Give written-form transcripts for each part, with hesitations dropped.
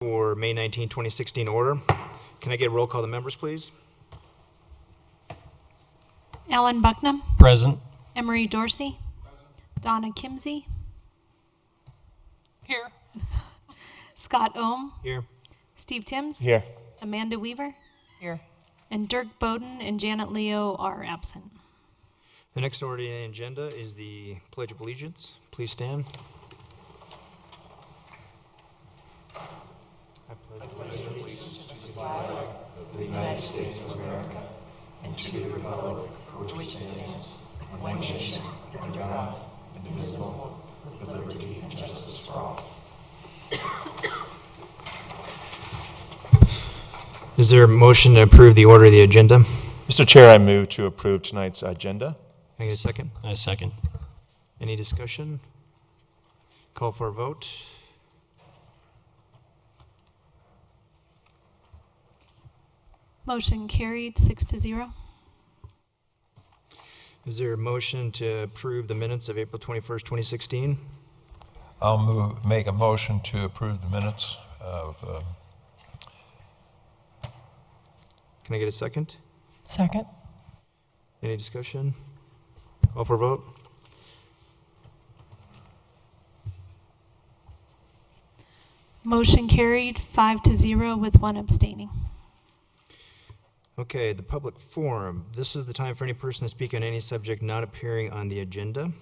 For May 19, 2016 order. Can I get a roll call of the members, please? Alan Bucknam, Present. Emery Dorsey, Donna Kimsey, Here. Scott Ohm, Here. Steve Timms, Here. Amanda Weaver, Here. and Dirk Bowden and Janet Leo are absent. The next order on the agenda is the Pledge of Allegiance. Please stand. Is there a motion to approve the order of the agenda? Mr. Chair, I move to approve tonight's agenda. Can I get a second? I second. Any discussion? Call for a vote. Motion carried 6-0. Is there a motion to approve the minutes of April 21st, 2016? I'll make a motion to approve the minutes of, Can I get a second? Second. Any discussion? Call for a vote. Motion carried 5-0 with one abstaining. Okay, the public forum. This is the time for any person to speak on any subject not appearing on the agenda.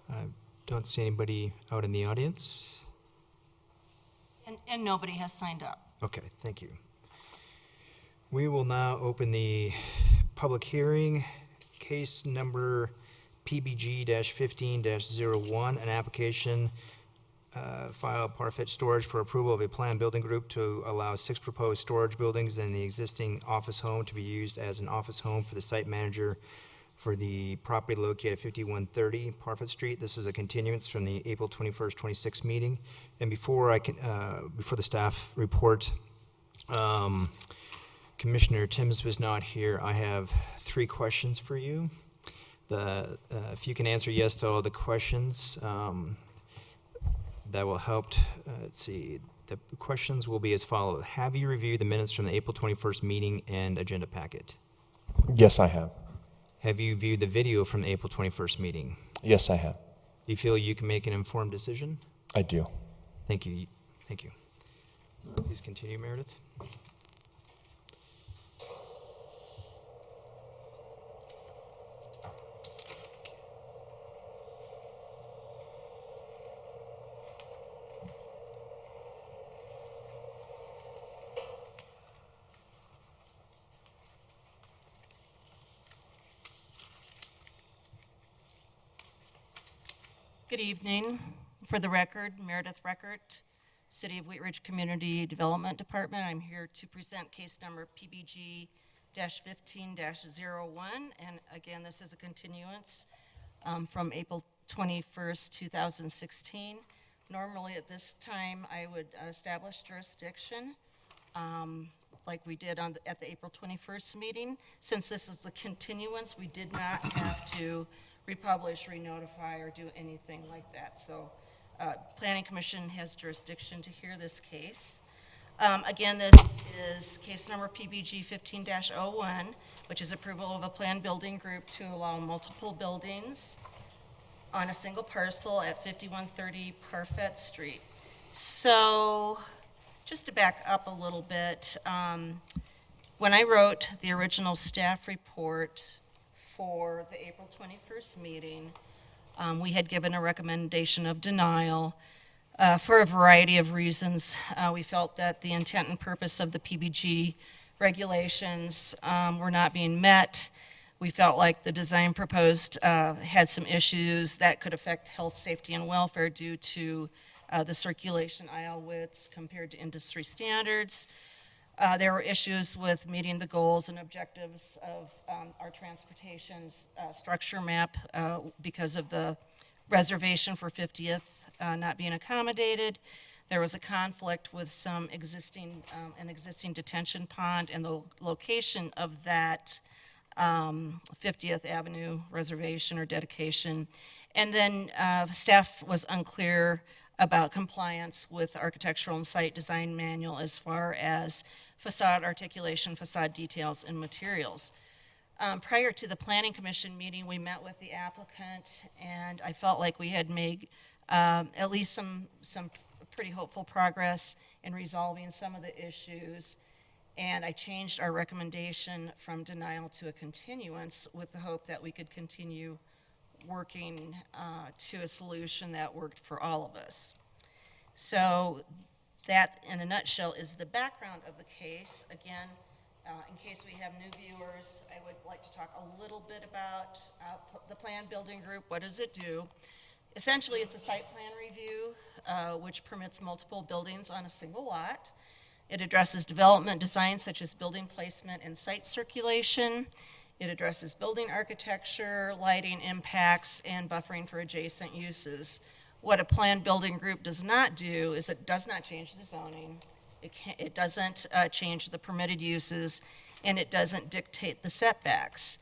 I don't see anybody out in the audience. And nobody has signed up. Okay, thank you. We will now open the public hearing. Case number PBG-15-01, an application filed Parfit Storage for approval of a planned building group to allow 6 proposed storage buildings in the existing office home to be used as an office home for the site manager for the property located at 5130 Parfit Street. This is a continuance from the April 21st, 26 meeting. And before the staff report, Commissioner Timms was not here. I have 3 questions for you. If you can answer yes to all the questions, that will help. Let's see. The questions will be as follows. Have you reviewed the minutes from the April 21st meeting and agenda packet? Yes, I have. Have you viewed the video from the April 21st meeting? Yes, I have. Do you feel you can make an informed decision? I do. Thank you. Thank you. Please continue, Meredith. Good evening. For the record, Meredith Reckert, City of Wheat Ridge Community Development Department. I'm here to present case number PBG-15-01. And again, this is a continuance from April 21st, 2016. Normally at this time, I would establish jurisdiction like we did at the April 21st meeting. Since this is a continuance, we did not have to republish, re-notify, or do anything like that. So Planning Commission has jurisdiction to hear this case. Again, this is case number PBG 15-01, which is approval of a planned building group to allow multiple buildings on a single parcel at 5130 Parfit Street. So just to back up a little bit, when I wrote the original staff report for the April 21st meeting, we had given a recommendation of denial for a variety of reasons. We felt that the intent and purpose of the PBG regulations were not being met. We felt like the design proposed had some issues that could affect health, safety, and welfare due to the circulation aisle widths compared to industry standards. There were issues with meeting the goals and objectives of our transportation structure map because of the reservation for 50th not being accommodated. There was a conflict with some existing detention pond and the location of that 50th Avenue reservation or dedication. And then staff was unclear about compliance with the Architectural and Site Design Manual as far as facade articulation, facade details, and materials. Prior to the Planning Commission meeting, we met with the applicant, and I felt like we had made at least some pretty hopeful progress in resolving some of the issues. And I changed our recommendation from denial to a continuance with the hope that we could continue working to a solution that worked for all of us. So that, in a nutshell, is the background of the case. Again, in case we have new viewers, I would like to talk a little bit about the Plan Building Group. What does it do? Essentially, it's a site plan review, which permits multiple buildings on a single lot. It addresses development design such as building placement and site circulation. It addresses building architecture, lighting impacts, and buffering for adjacent uses. What a Plan Building Group does not do is it does not change the zoning. It doesn't change the permitted uses, and it doesn't dictate the setbacks,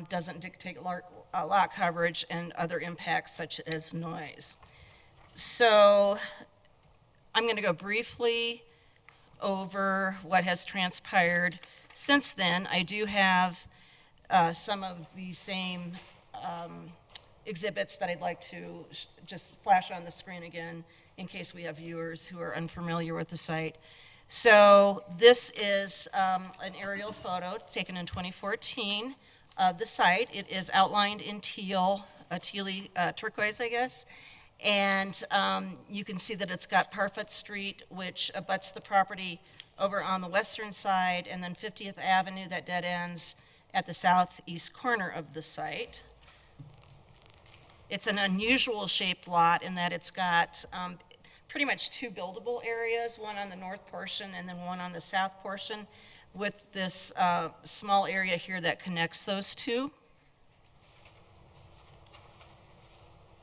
doesn't dictate lot coverage and other impacts such as noise. So I'm going to go briefly over what has transpired since then. I do have some of the same exhibits that I'd like to just flash on the screen again in case we have viewers who are unfamiliar with the site. So this is an aerial photo taken in 2014 of the site. It is outlined in teal, turquoise, I guess. And you can see that it's got Parfit Street, which abuts the property over on the western side, and then 50th Avenue that dead ends at the southeast corner of the site. It's an unusual shaped lot in that it's got pretty much two buildable areas, one on the north portion and then one on the south portion, with this small area here that connects those two.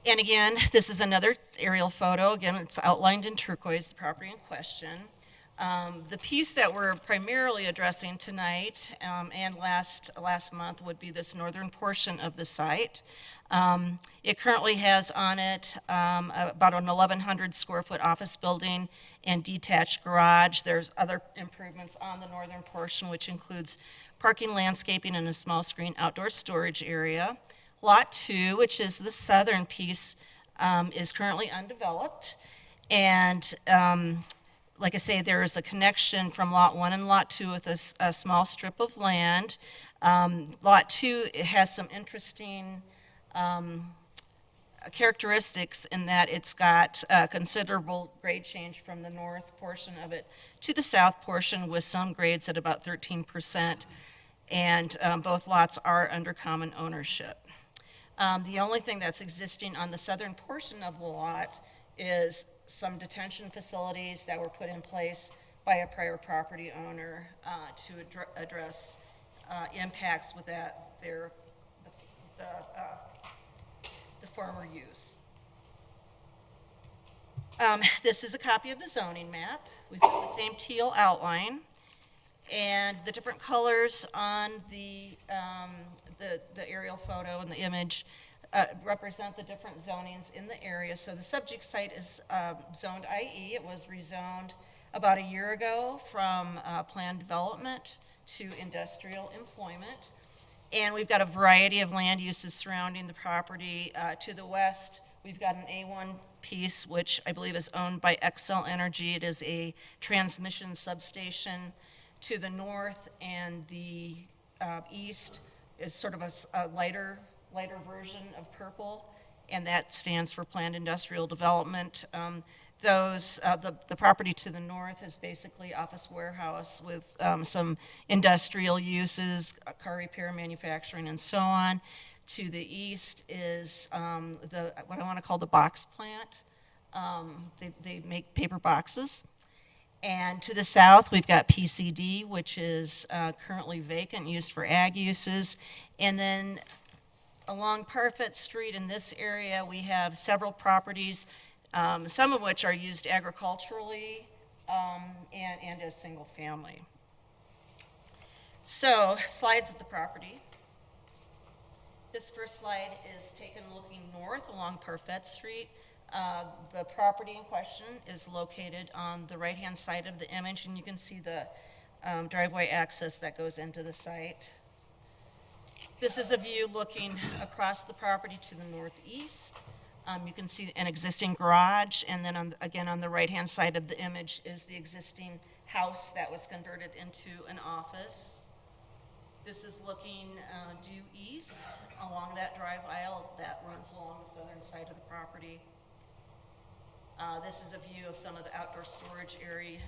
And again, this is another aerial photo. Again, it's outlined in turquoise, the property in question. The piece that we're primarily addressing tonight and last month would be this northern portion of the site. It currently has on it about an 1,100 square foot office building and detached garage. There's other improvements on the northern portion, which includes parking, landscaping, and a small screen outdoor storage area. Lot 2, which is the southern piece, is currently undeveloped. And like I say, there is a connection from Lot 1 and Lot 2 with a small strip of land. Lot 2 it has some interesting characteristics in that it's got considerable grade change from the north portion of it to the south portion, with some grades at about 13%. And both lots are under common ownership. The only thing that's existing on the southern portion of the lot is some detention facilities that were put in place by a prior property owner to address impacts with the former use. This is a copy of the zoning map. We've got the same teal outline, and the different colors on the aerial photo and the image represent the different zonings in the area. So the subject site is zoned IE. It was rezoned about a year ago from planned development to industrial employment. And we've got a variety of land uses surrounding the property. To the west, we've got an A1 piece, which I believe is owned by Xcel Energy. It is a transmission substation. To the north and the east is sort of a lighter version of purple, and that stands for planned industrial development. The property to the north is basically office warehouse with some industrial uses, car repair, manufacturing, and so on. To the east is what I want to call the box plant. They make paper boxes. And to the south, we've got PCD, which is currently vacant, used for ag uses. And then along Parfit Street in this area, we have several properties, some of which are used agriculturally and as single family. So, slides of the property. This first slide is taken looking north along Parfit Street. The property in question is located on the right-hand side of the image, and you can see the driveway access that goes into the site. This is a view looking across the property to the northeast. You can see an existing garage, and then again, on the right-hand side of the image is the existing house that was converted into an office. This is looking due east along that drive aisle that runs along the southern side of the property. This is a view of some of the outdoor storage area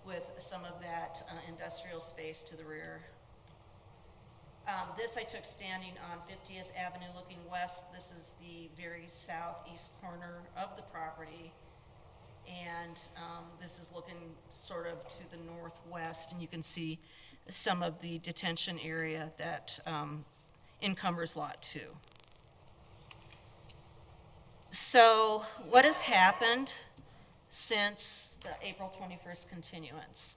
with some of that industrial space to the rear. This I took standing on 50th Avenue looking west. This is the very southeast corner of the property. And this is looking sort of to the northwest, and you can see some of the detention area that encumbers Lot 2. So what has happened since the April 21st continuance?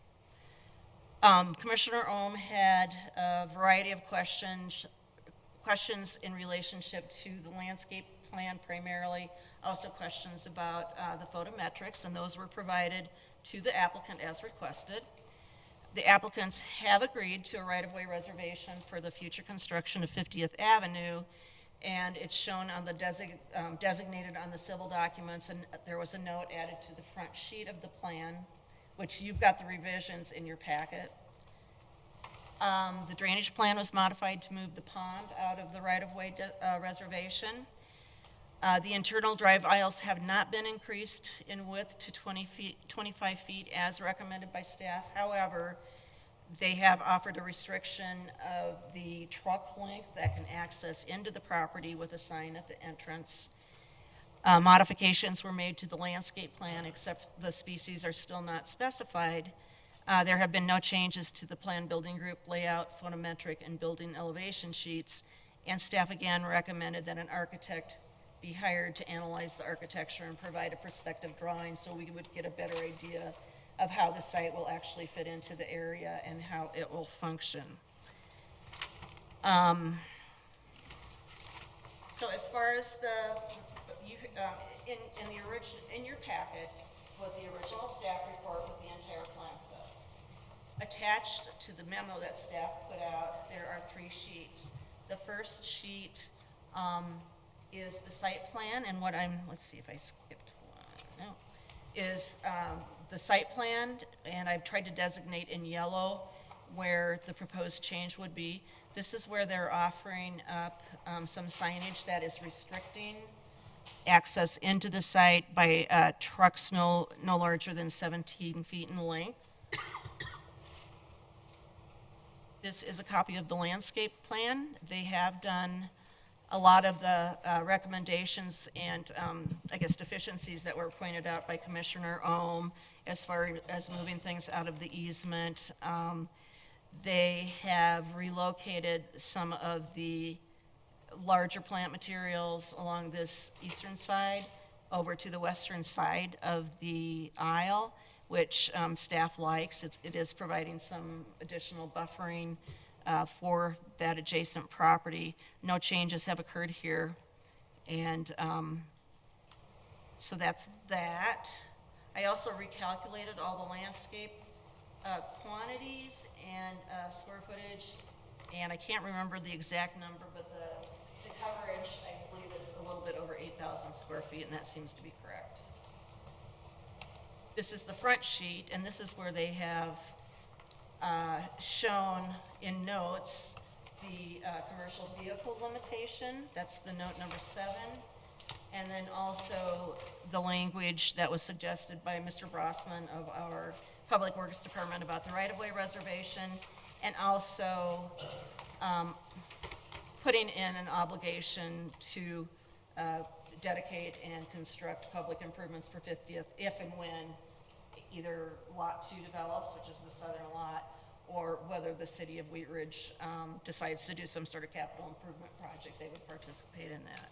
Commissioner Ohm had a variety of questions in relationship to the landscape plan primarily, also questions about the photometrics, and those were provided to the applicant as requested. The applicants have agreed to a right-of-way reservation for the future construction of 50th Avenue, and it's shown on the designated on the civil documents, and there was a note added to the front sheet of the plan, which you've got the revisions in your packet. The drainage plan was modified to move the pond out of the right-of-way reservation. The internal drive aisles have not been increased in width to 25 feet as recommended by staff. However, they have offered a restriction of the truck length that can access into the property with a sign at the entrance. Modifications were made to the landscape plan, except the species are still not specified. There have been no changes to the plan building group layout, photometric, and building elevation sheets, and staff again recommended that an architect be hired to analyze the architecture and provide a perspective drawing so we would get a better idea of how the site will actually fit into the area and how it will function. So as far as in your packet was the original staff report with the entire plan set. Attached to the memo that staff put out, there are 3 sheets. The first sheet is the site plan, and let's see if I skipped one, no, is the site plan, and I've tried to designate in yellow where the proposed change would be. This is where they're offering up some signage that is restricting access into the site by trucks no larger than 17 feet in length. This is a copy of the landscape plan. They have done a lot of the recommendations and I guess deficiencies that were pointed out by Commissioner Ohm as far as moving things out of the easement. They have relocated some of the larger plant materials along this eastern side over to the western side of the aisle, which staff likes. It is providing some additional buffering for that adjacent property. No changes have occurred here, and so that's that. I also recalculated all the landscape quantities and square footage, and I can't remember the exact number, but the coverage, I believe, is a little bit over 8,000 square feet, and that seems to be correct. This is the front sheet, and this is where they have shown in notes the commercial vehicle limitation. That's the note number 7. And then also the language that was suggested by Mr. Brossman of our Public Works Department about the right-of-way reservation, and also putting in an obligation to dedicate and construct public improvements for 50th if and when either Lot 2 develops, which is the southern lot, or whether the city of Wheat Ridge decides to do some sort of capital improvement project, they would participate in that.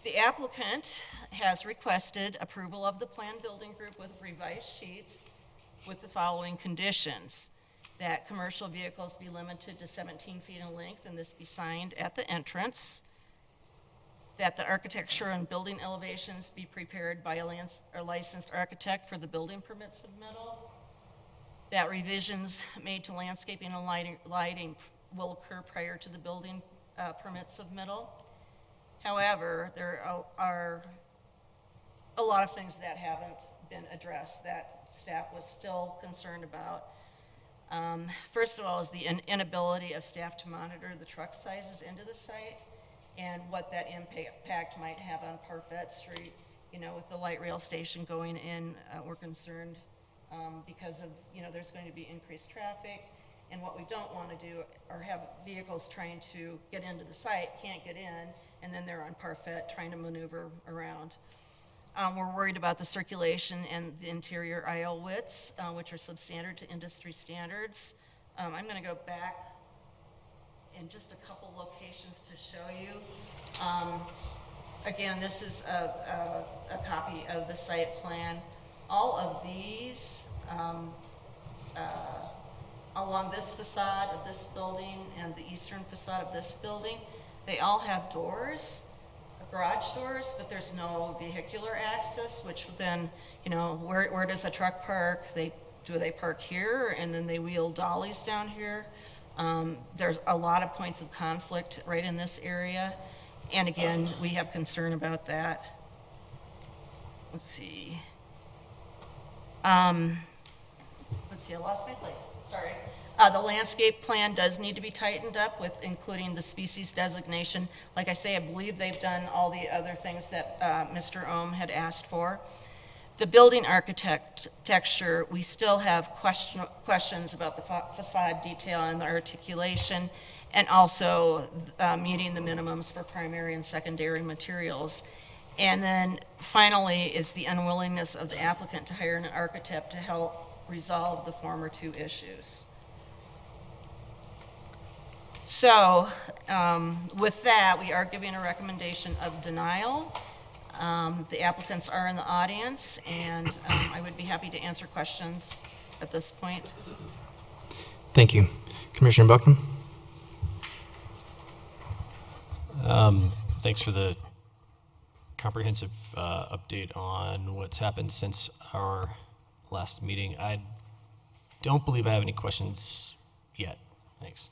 The applicant has requested approval of the plan building group with revised sheets with the following conditions: that commercial vehicles be limited to 17 feet in length and this be signed at the entrance, that the architecture and building elevations be prepared by a licensed architect for the building permit submittal, that revisions made to landscaping and lighting will occur prior to the building permit submittal. However, there are a lot of things that haven't been addressed that staff was still concerned about. First of all is the inability of staff to monitor the truck sizes into the site and what that impact might have on Parfait Street. You know, with the light rail station going in, we're concerned because of, you know, there's going to be increased traffic. And what we don't want to do are have vehicles trying to get into the site, can't get in, and then they're on Parfait trying to maneuver around. We're worried about the circulation and the interior aisle widths, which are substandard to industry standards. I'm going to go back in just a couple locations to show you. Again, this is a copy of the site plan. All of these along this facade of this building and the eastern facade of this building, they all have doors, garage doors, but there's no vehicular access, which then, you know, where does a truck park? Do they park here and then they wheel dollies down here? There's a lot of points of conflict right in this area. And again, we have concern about that. Let's see. I lost my place, sorry. The landscape plan does need to be tightened up with including the species designation. Like I say, I believe they've done all the other things that Mr. Ohm had asked for. The building architecture, we still have questions about the facade detail and the articulation, and also meeting the minimums for primary and secondary materials. And then finally is the unwillingness of the applicant to hire an architect to help resolve the former two issues. So with that, we are giving a recommendation of denial. The applicants are in the audience, and I would be happy to answer questions at this point. Thank you. Commissioner Buckman? Thanks for the comprehensive update on what's happened since our last meeting. I don't believe I have any questions yet. Thanks.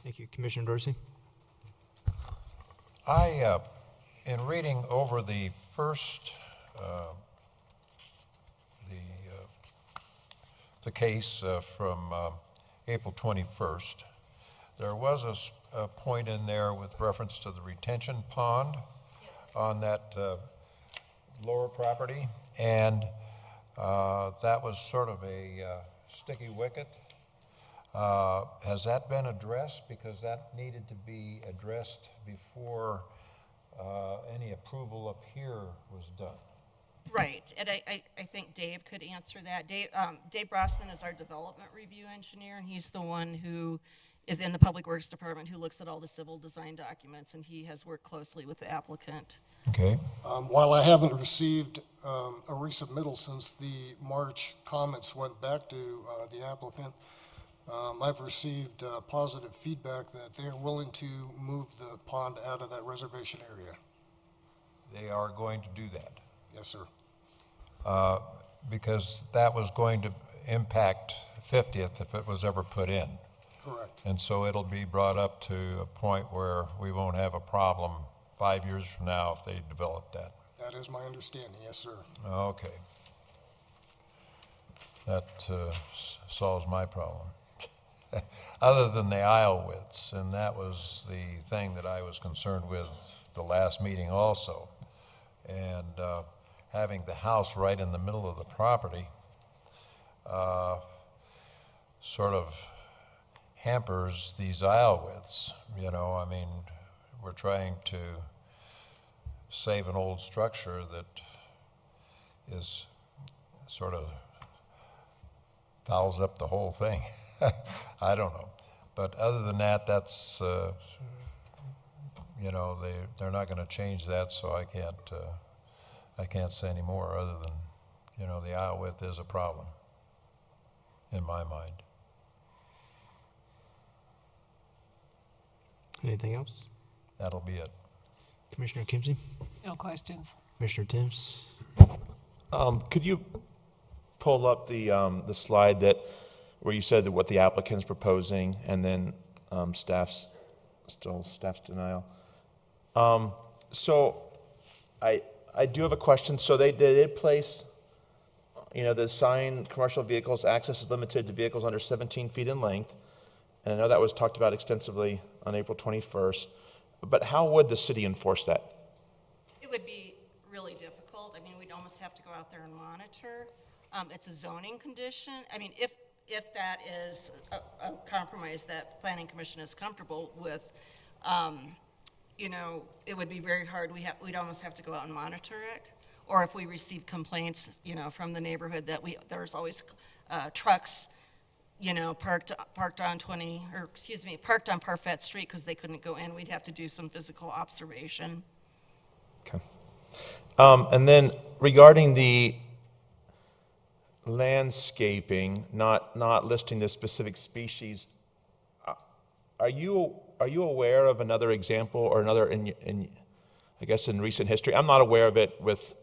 Thank you. Commissioner Dorsey? In reading over the first, the case from April 21st, there was a point in there with reference to the retention pond on that lower property, and that was sort of a sticky wicket. Has that been addressed? Because that needed to be addressed before any approval up here was done. Right, and I think Dave could answer that. Dave Brossman is our development review engineer, and he's the one who is in the Public Works Department who looks at all the civil design documents, and he has worked closely with the applicant. Okay. While I haven't received a resubmittal since the March comments went back to the applicant, I've received positive feedback that they are willing to move the pond out of that reservation area. They are going to do that. Yes, sir. Because that was going to impact 50th if it was ever put in. Correct. And so it'll be brought up to a point where we won't have a problem 5 years from now if they develop that. That is my understanding, yes, sir. Okay. That solves my problem. Other than the aisle widths, and that was the thing that I was concerned with the last meeting also. And having the house right in the middle of the property sort of hampers these aisle widths. You know, I mean, we're trying to save an old structure that is sort of fouls up the whole thing. I don't know. But other than that, that's, you know, they're not going to change that, so I can't say any more other than, you know, the aisle width is a problem in my mind. Anything else? That'll be it. Commissioner Kimsey? No questions. Commissioner Timms? Could you pull up the slide where you said that what the applicant's proposing and then staff's denial? So I do have a question. So they did place, the sign, commercial vehicles, access is limited to vehicles under 17 feet in length. And I know that was talked about extensively on April 21st. But how would the city enforce that? It would be really difficult. I mean, we'd almost have to go out there and monitor. It's a zoning condition. I mean, if that is a compromise that the Planning Commission is comfortable with, it would be very hard. We'd almost have to go out and monitor it. Or if we receive complaints, from the neighborhood that there's always trucks, parked on Parfait Street because they couldn't go in, we'd have to do some physical observation. Okay. And then regarding the landscaping, not listing the specific species, are you aware of another example or another in recent history? I'm not aware of it with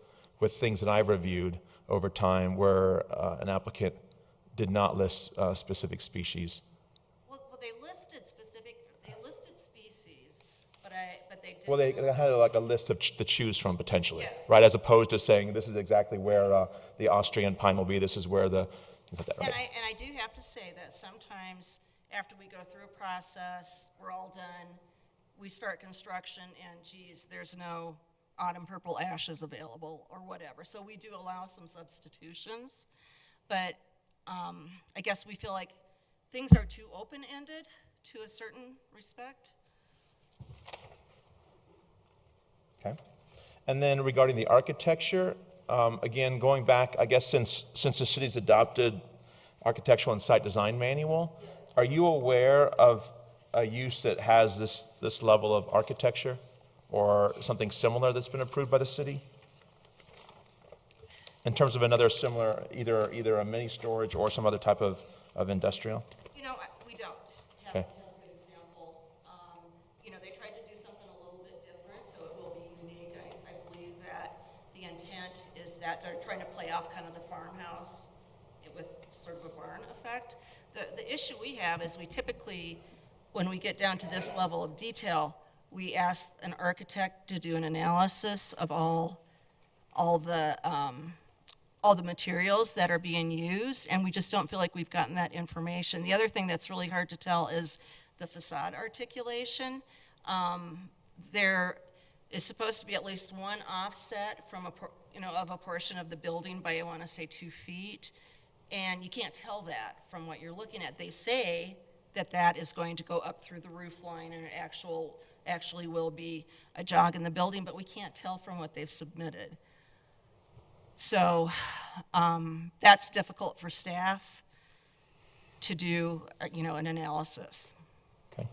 things that I've reviewed over time where an applicant did not list specific species. Well, they listed species, but they didn't. Well, they had like a list to choose from potentially, Yes. right? As opposed to saying this is exactly where the Austrian pine will be. This is where the is that right? And I do have to say that sometimes after we go through a process, we're all done, we start construction, and geez, there's no autumn purple ashes available or whatever. So we do allow some substitutions, but I guess we feel like things are too open-ended to a certain respect. Okay. And then regarding the architecture, again, going back, I guess since the city's adopted architectural and site design manual, are you aware of a use that has this level of architecture or something similar that's been approved by the city? In terms of another similar, either a mini storage or some other type of industrial? We don't have Okay. a good example. They tried to do something a little bit different, so it will be unique. I believe that the intent is that they're trying to play off kind of the farmhouse with sort of a barn effect. The issue we have is we typically, when we get down to this level of detail, we ask an architect to do an analysis of all the materials that are being used, and we just don't feel like we've gotten that information. The other thing that's really hard to tell is the facade articulation. There is supposed to be at least one offset from of a portion of the building by, I want to say, 2 feet, and you can't tell that from what you're looking at. They say that is going to go up through the roof line, and it actually will be a jog in the building, but we can't tell from what they've submitted. So that's difficult for staff to do, an analysis. Okay.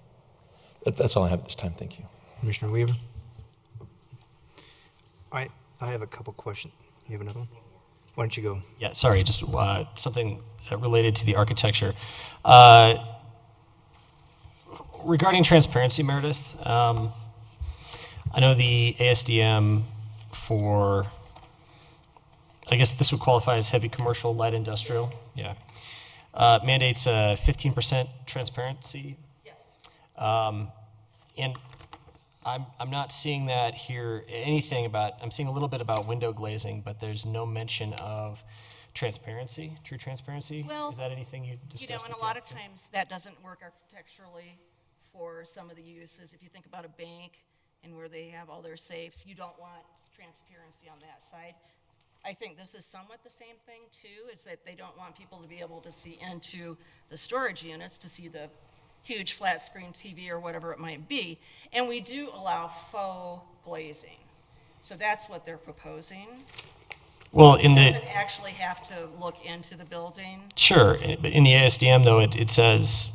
That's all I have at this time. Thank you. Commissioner Weaver? I have a couple questions. You have another one? Why don't you go? Yeah, sorry, just something related to the architecture. Regarding transparency, Meredith, I know the ASDM for, I guess this would qualify as heavy commercial, light industrial. Yes. Yeah. Mandates 15% transparency. Yes. And I'm not seeing that here, I'm seeing a little bit about window glazing, but there's no mention of transparency, true transparency. Well, is that anything you discussed? And a lot of times that doesn't work architecturally for some of the uses. If you think about a bank and where they have all their safes, you don't want transparency on that side. I think this is somewhat the same thing too, is that they don't want people to be able to see into the storage units to see the huge flat screen TV or whatever it might be. And we do allow faux glazing. So that's what they're proposing. Well, It doesn't actually have to look into the building. Sure, but in the ASDM though, it says,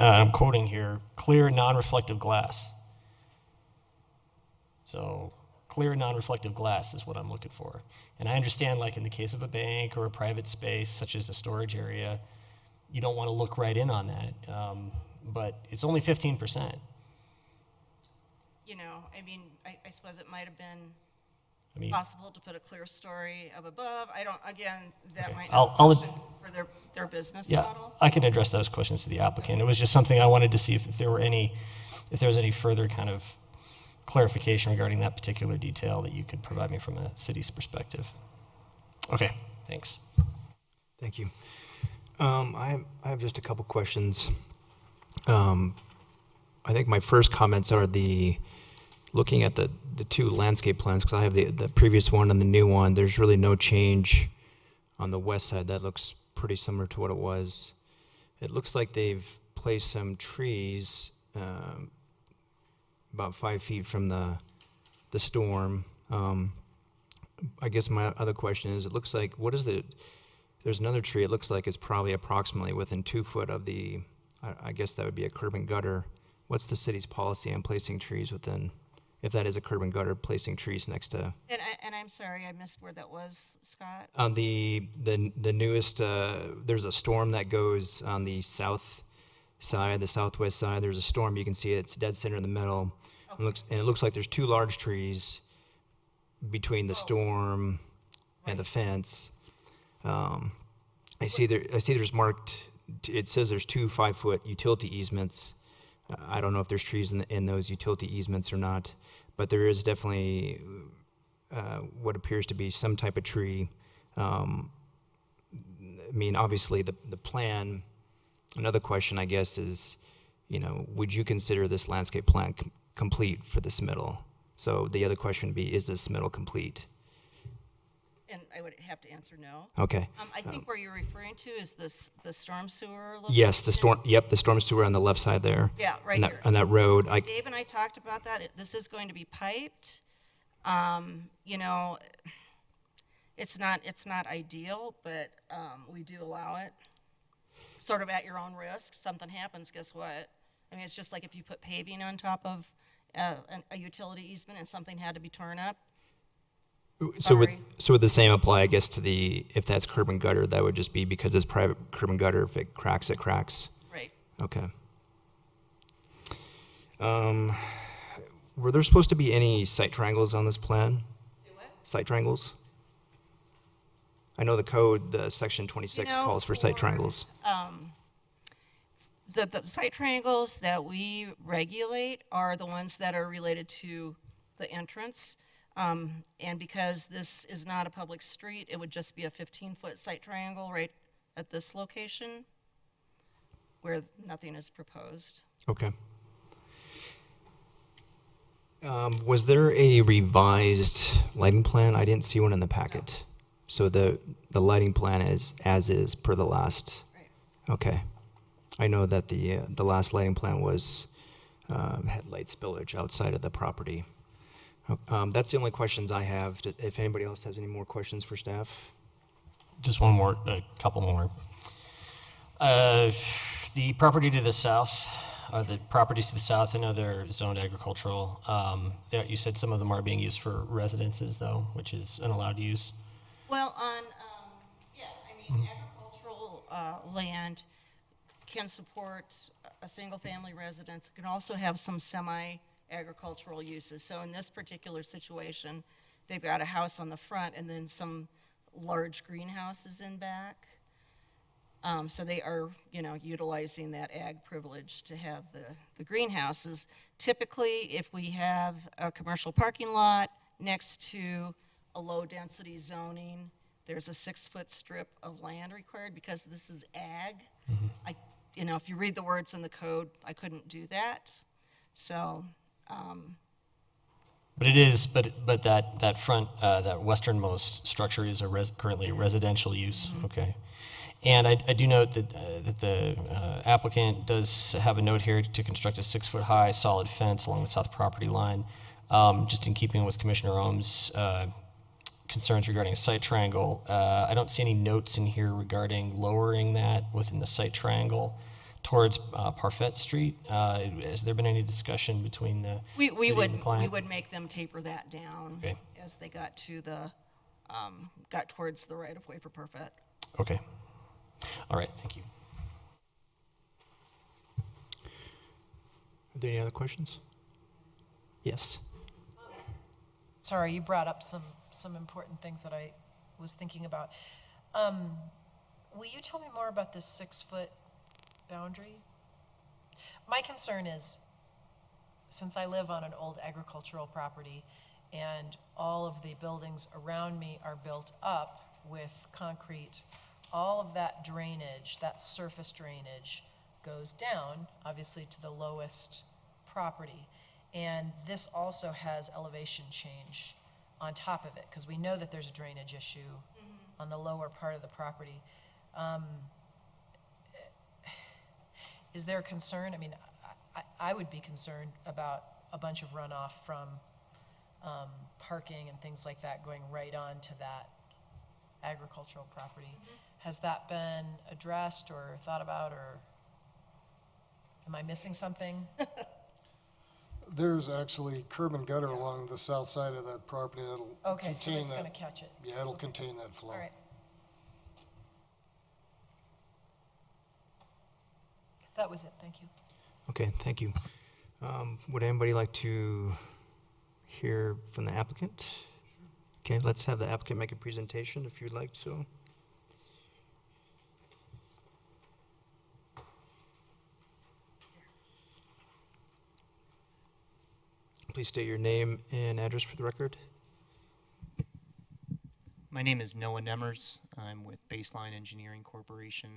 I'm quoting here, clear non-reflective glass. So clear non-reflective glass is what I'm looking for. And I understand, like in the case of a bank or a private space, such as a storage area, you don't want to look right in on that, but it's only 15%. you know, I mean, I suppose it might have been I mean, possible to put a clear story of above. I don't, again, that Okay. might I'll- not function for their business yeah, model. I can address those questions to the applicant. It was just something I wanted to see if there was any further kind of clarification regarding that particular detail that you could provide me from a city's perspective. Okay, thanks. Thank you. I have just a couple questions. I think my first comments are looking at the two landscape plans, because I have the previous one and the new one. There's really no change on the west side. That looks pretty similar to what it was. It looks like they've placed some trees about 5 feet from the storm. I guess my other question is, it looks like, there's another tree, it looks like it's probably approximately within 2 foot of I guess that would be a curb and gutter. What's the city's policy on placing trees within, if that is a curb and gutter, placing trees next to? And I'm sorry, I missed where that was, Scott. On the newest, there's a storm that goes on the south side, the southwest side. There's a storm, you can see it's dead center in the middle. It looks like there's 2 large trees between the storm and the fence. I see there's marked, it says there's 2 5-foot utility easements. I don't know if there's trees in those utility easements or not, but there is definitely what appears to be some type of tree. I mean, obviously, the plan, another question, I guess, is, would you consider this landscape plan complete for the submittal? So the other question would be, is this submittal complete? And I would have to answer no. Okay. I think where you're referring to is the storm sewer location. Yes, the storm sewer on the left side there. Yeah, right on that, here. on that road. Dave and I talked about that. This is going to be piped. You know, it's not ideal, but we do allow it. Sort of at your own risk. Something happens, guess what? I mean, it's just like if you put paving on top of a utility easement and something had to be torn up. So would Sorry. the same apply, I guess, to if that's curb and gutter, that would just be because it's private curb and gutter. If it cracks, it cracks. Right. Okay. Were there supposed to be any site triangles on this plan? See what? Site triangles? I know the code, the section 26 calls for site triangles. The site triangles that we regulate are the ones that are related to the entrance. And because this is not a public street, it would just be a 15-foot site triangle right at this location where nothing is proposed. Okay. Was there a revised lighting plan? I didn't see one in the packet. So the lighting plan is as is per the last. Right. Okay. I know that the last lighting plan was had light spillage outside of the property. That's the only questions I have. If anybody else has any more questions for staff. Just a couple more. The property to the south, the properties to the south, I know they're zoned agricultural. You said some of them are being used for residences, though, which is an allowed use. Well, agricultural land can support a single-family residence. It can also have some semi-agricultural uses. So in this particular situation, they've got a house on the front and then some large greenhouses in back. So they are, utilizing that ag privilege to have the greenhouses. Typically, if we have a commercial parking lot next to a low-density zoning, there's a 6-foot strip of land required because this is ag. If you read the words in the code, I couldn't do that. So, But it is, but that front, that westernmost structure is currently a residential use. Okay. And I do note that the applicant does have a note here to construct a 6-foot-high solid fence along the south property line, just in keeping with Commissioner Ohm's concerns regarding a site triangle. I don't see any notes in here regarding lowering that within the site triangle towards Parfait Street. Has there been any discussion between the we city and the client? would make them taper that down Okay. as they got to got towards the right-of-way for Parfait. Okay. All right, thank you. Are there any other questions? Yes. Sorry, you brought up some important things that I was thinking about. Will you tell me more about this 6-foot boundary? My concern is, since I live on an old agricultural property and all of the buildings around me are built up with concrete, all of that drainage, that surface drainage, goes down, obviously, to the lowest property. And this also has elevation change on top of it, because we know that there's a drainage issue on the lower part of the property. Is there a concern? I mean, I would be concerned about a bunch of runoff from parking and things like that going right on to that agricultural property. Has that been addressed or thought about, or am I missing something? There's actually curb and gutter along the south side of that property that'll Okay, so contain it's going to that. catch it. Yeah, it'll contain that flow. All right. That was it, thank you. Okay, thank you. Would anybody like to hear from the applicant? Okay, let's have the applicant make a presentation if you'd like so. Please state your name and address for the record. My name is Noah Nemers. I'm with Baseline Engineering Corporation,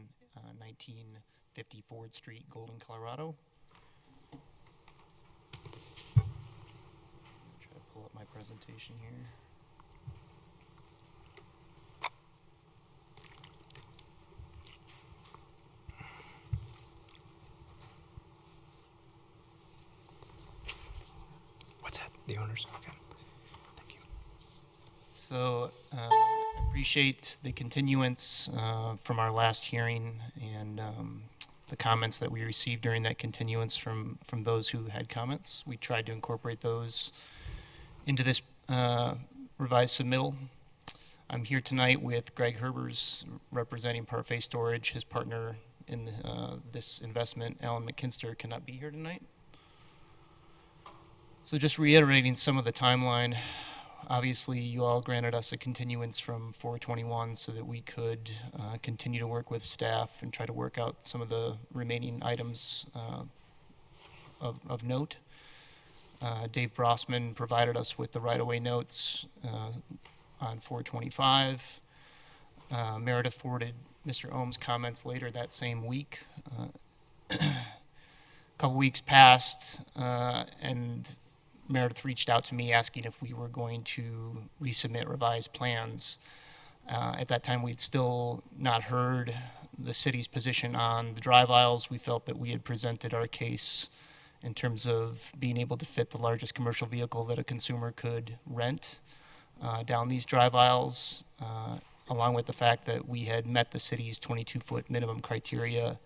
1950 Ford Street, Golden, Colorado. Try to pull up my presentation here. What's that? The owners? Okay. Thank you. So, appreciate the continuance from our last hearing and the comments that we received during that continuance from those who had comments. We tried to incorporate those into this revised submittal. I'm here tonight with Greg Herbers, representing Parfait Storage. His partner in this investment, Alan McKinster, cannot be here tonight. So just reiterating some of the timeline, obviously you all granted us a continuance from 4/21 so that we could continue to work with staff and try to work out some of the remaining items of note. Dave Brossman provided us with the right-of-way notes on 4/25. Meredith forwarded Mr. Ohm's comments later that same week. A couple weeks passed, and Meredith reached out to me asking if we were going to resubmit revised plans. At that time, we'd still not heard the city's position on the drive aisles. We felt that we had presented our case in terms of being able to fit the largest commercial vehicle that a consumer could rent down these drive aisles, along with the fact that we had met the city's 22-foot minimum criteria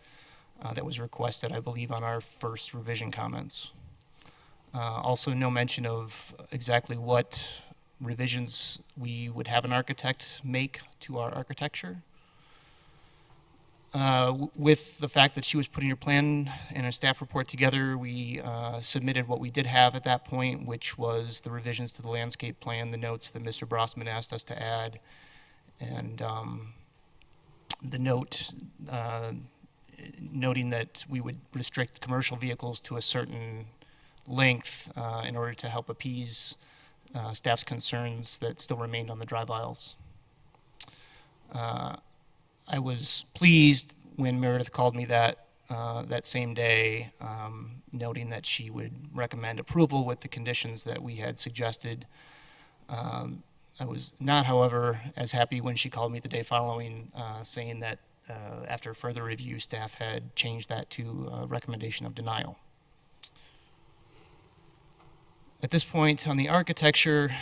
that was requested, I believe, on our first revision comments. Also, no mention of exactly what revisions we would have an architect make to our architecture. With the fact that she was putting her plan and a staff report together, we submitted what we did have at that point, which was the revisions to the landscape plan, the notes that Mr. Brossman asked us to add, and the note noting that we would restrict commercial vehicles to a certain length in order to help appease staff's concerns that still remained on the drive aisles. I was pleased when Meredith called me that same day, noting that she would recommend approval with the conditions that we had suggested. I was not, however, as happy when she called me the day following, saying that after further review, staff had changed that to a recommendation of denial. At this point on the architecture,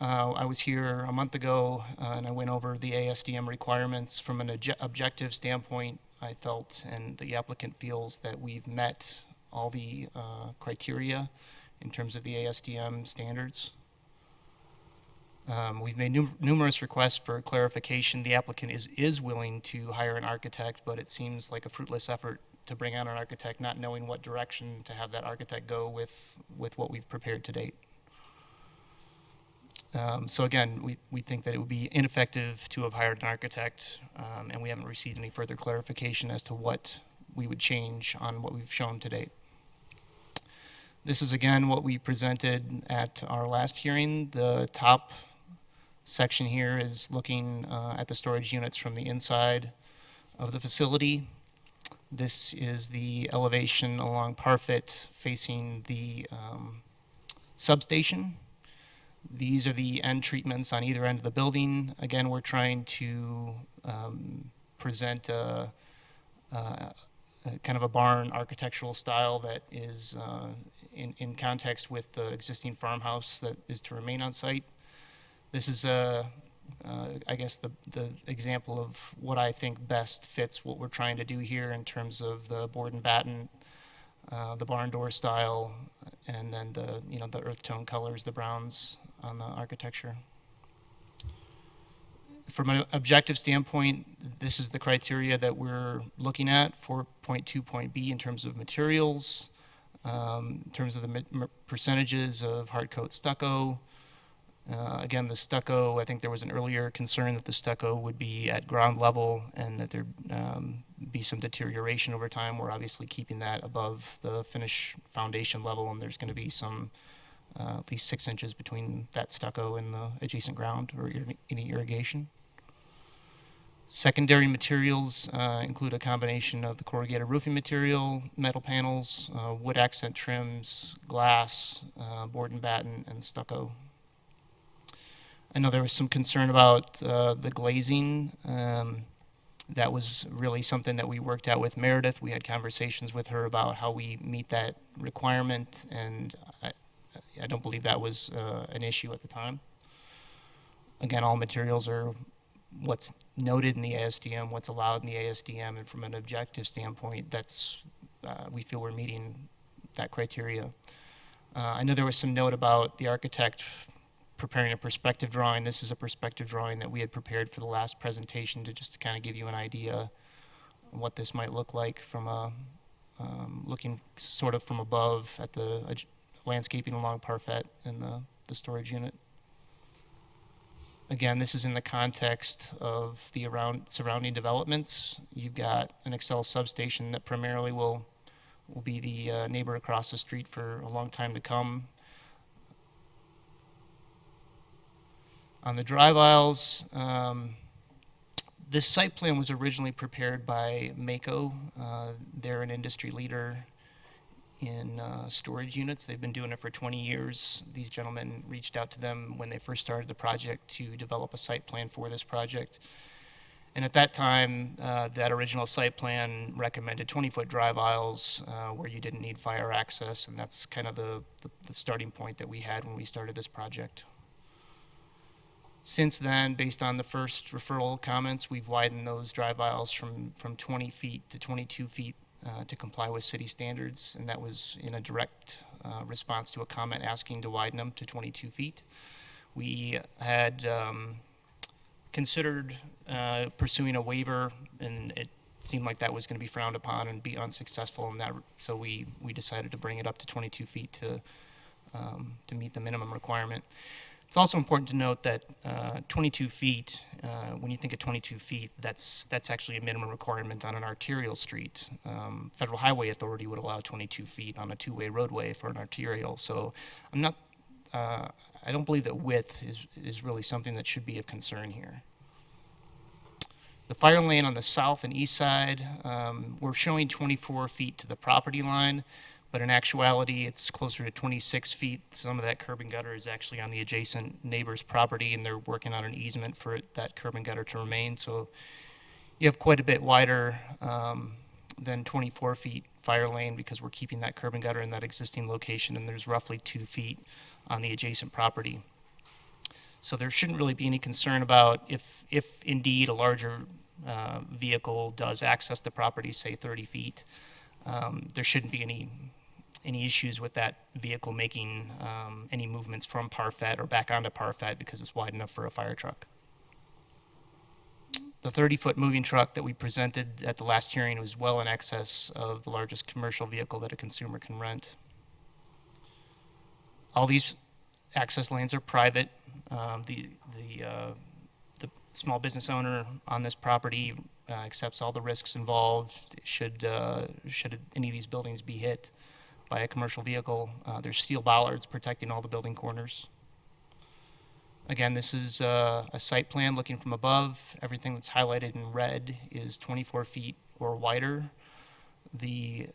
I was here a month ago and I went over the ASDM requirements from an objective standpoint. I felt, and the applicant feels, that we've met all the criteria in terms of the ASDM standards. We've made numerous requests for clarification. The applicant is willing to hire an architect, but it seems like a fruitless effort to bring out an architect, not knowing what direction to have that architect go with what we've prepared to date. So again, we think that it would be ineffective to have hired an architect, and we haven't received any further clarification as to what we would change on what we've shown to date. This is again what we presented at our last hearing. The top section here is looking at the storage units from the inside of the facility. This is the elevation along Parfit facing the substation. These are the end treatments on either end of the building. Again, we're trying to present a kind of a barn architectural style that is in context with the existing farmhouse that is to remain on site. This is I guess the example of what I think best fits what we're trying to do here in terms of the board and batten, the barn door style, and then the earth tone colors, the browns on the architecture. From an objective standpoint, this is the criteria that we're looking at for point 2, point B in terms of materials, in terms of the percentages of hard coat stucco. Again, the stucco, I think there was an earlier concern that the stucco would be at ground level and that there'd be some deterioration over time. We're obviously keeping that above the finish foundation level, and there's going to be some at least 6 inches between that stucco and the adjacent ground or any irrigation. Secondary materials include a combination of the corrugated roofing material, metal panels, wood accent trims, glass, board and batten, and stucco. I know there was some concern about the glazing. That was really something that we worked out with Meredith. We had conversations with her about how we meet that requirement, and I don't believe that was an issue at the time. Again, all materials are what's noted in the ASDM, what's allowed in the ASDM, and from an objective standpoint, that's we feel we're meeting that criteria. I know there was some note about the architect preparing a perspective drawing. This is a perspective drawing that we had prepared for the last presentation to just kind of give you an idea of what this might look like from a looking sort of from above at the landscaping along Parfet and the storage unit. Again, this is in the context of the surrounding developments. You've got an Excel substation that primarily will be the neighbor across the street for a long time to come. On the drive aisles, this site plan was originally prepared by Mako. They're an industry leader in storage units. They've been doing it for 20 years. These gentlemen reached out to them when they first started the project to develop a site plan for this project. And at that time, that original site plan recommended 20-foot drive aisles where you didn't need fire access, and that's kind of the starting point that we had when we started this project. Since then, based on the first referral comments, we've widened those drive aisles from 20 feet to 22 feet to comply with city standards, and that was in a direct response to a comment asking to widen them to 22 feet. We had considered pursuing a waiver, and it seemed like that was going to be frowned upon and be unsuccessful in that, so we decided to bring it up to 22 feet to meet the minimum requirement. It's also important to note that 22 feet, when you think of 22 feet, that's actually a minimum requirement on an arterial street. Federal Highway Authority would allow 22 feet on a two-way roadway for an arterial. So I don't believe that width is really something that should be of concern here. The fire lane on the south and east side, we're showing 24 feet to the property line, but in actuality, it's closer to 26 feet. Some of that curb and gutter is actually on the adjacent neighbor's property, and they're working on an easement for that curb and gutter to remain. So you have quite a bit wider than 24 feet fire lane because we're keeping that curb and gutter in that existing location, and there's roughly 2 feet on the adjacent property. So there shouldn't really be any concern about if indeed a larger vehicle does access the property, say 30 feet, there shouldn't be any issues with that vehicle making any movements from Parfet or back onto Parfet because it's wide enough for a fire truck. The 30-foot moving truck that we presented at the last hearing was well in excess of the largest commercial vehicle that a consumer can rent. All these access lanes are private. The small business owner on this property accepts all the risks involved should any of these buildings be hit by a commercial vehicle. There's steel bollards protecting all the building corners. Again, this is a site plan looking from above. Everything that's highlighted in red is 24 feet or wider. The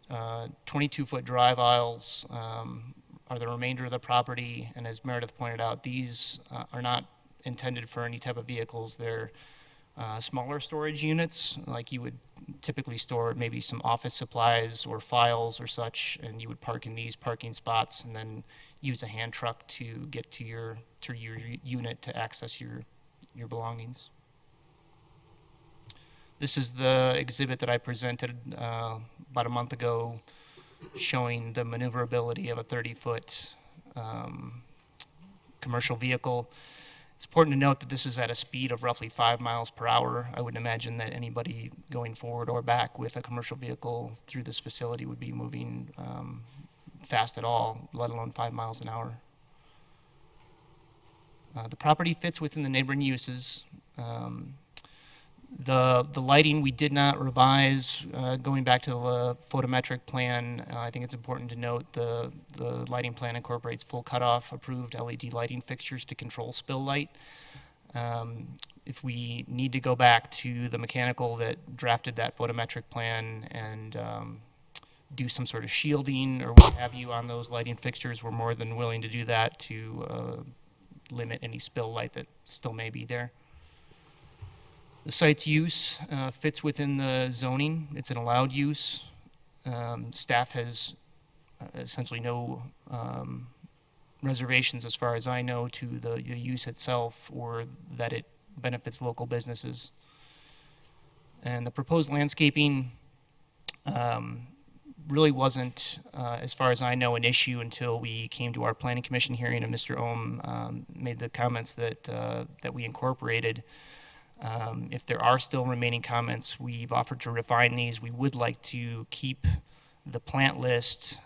22-foot drive aisles are the remainder of the property, and as Meredith pointed out, these are not intended for any type of vehicles. They're smaller storage units, like you would typically store maybe some office supplies or files or such, and you would park in these parking spots and then use a hand truck to get to your unit to access your belongings. This is the exhibit that I presented about a month ago, showing the maneuverability of a 30-foot commercial vehicle. It's important to note that this is at a speed of roughly 5 miles per hour. I wouldn't imagine that anybody going forward or back with a commercial vehicle through this facility would be moving fast at all, let alone 5 miles an hour. The property fits within the neighboring uses. The lighting we did not revise. Going back to the photometric plan, I think it's important to note the lighting plan incorporates full cutoff approved LED lighting fixtures to control spill light. If we need to go back to the mechanical that drafted that photometric plan and do some sort of shielding or what have you on those lighting fixtures, we're more than willing to do that to limit any spill light that still may be there. The site's use fits within the zoning. It's an allowed use. Staff has essentially no reservations, as far as I know, to the use itself or that it benefits local businesses. And the proposed landscaping really wasn't, as far as I know, an issue until we came to our planning commission hearing and Mr. Ohm made the comments that we incorporated. If there are still remaining comments, we've offered to refine these. We would like to keep the plant list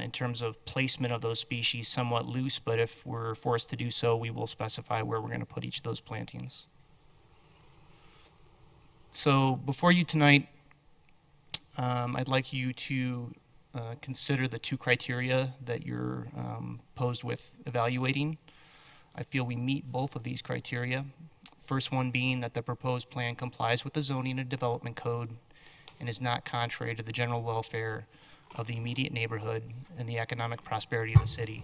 in terms of placement of those species somewhat loose, but if we're forced to do so, we will specify where we're going to put each of those plantings. So before you tonight, I'd like you to consider the two criteria that you're posed with evaluating. I feel we meet both of these criteria. First one being that the proposed plan complies with the zoning and development code and is not contrary to the general welfare of the immediate neighborhood and the economic prosperity of the city.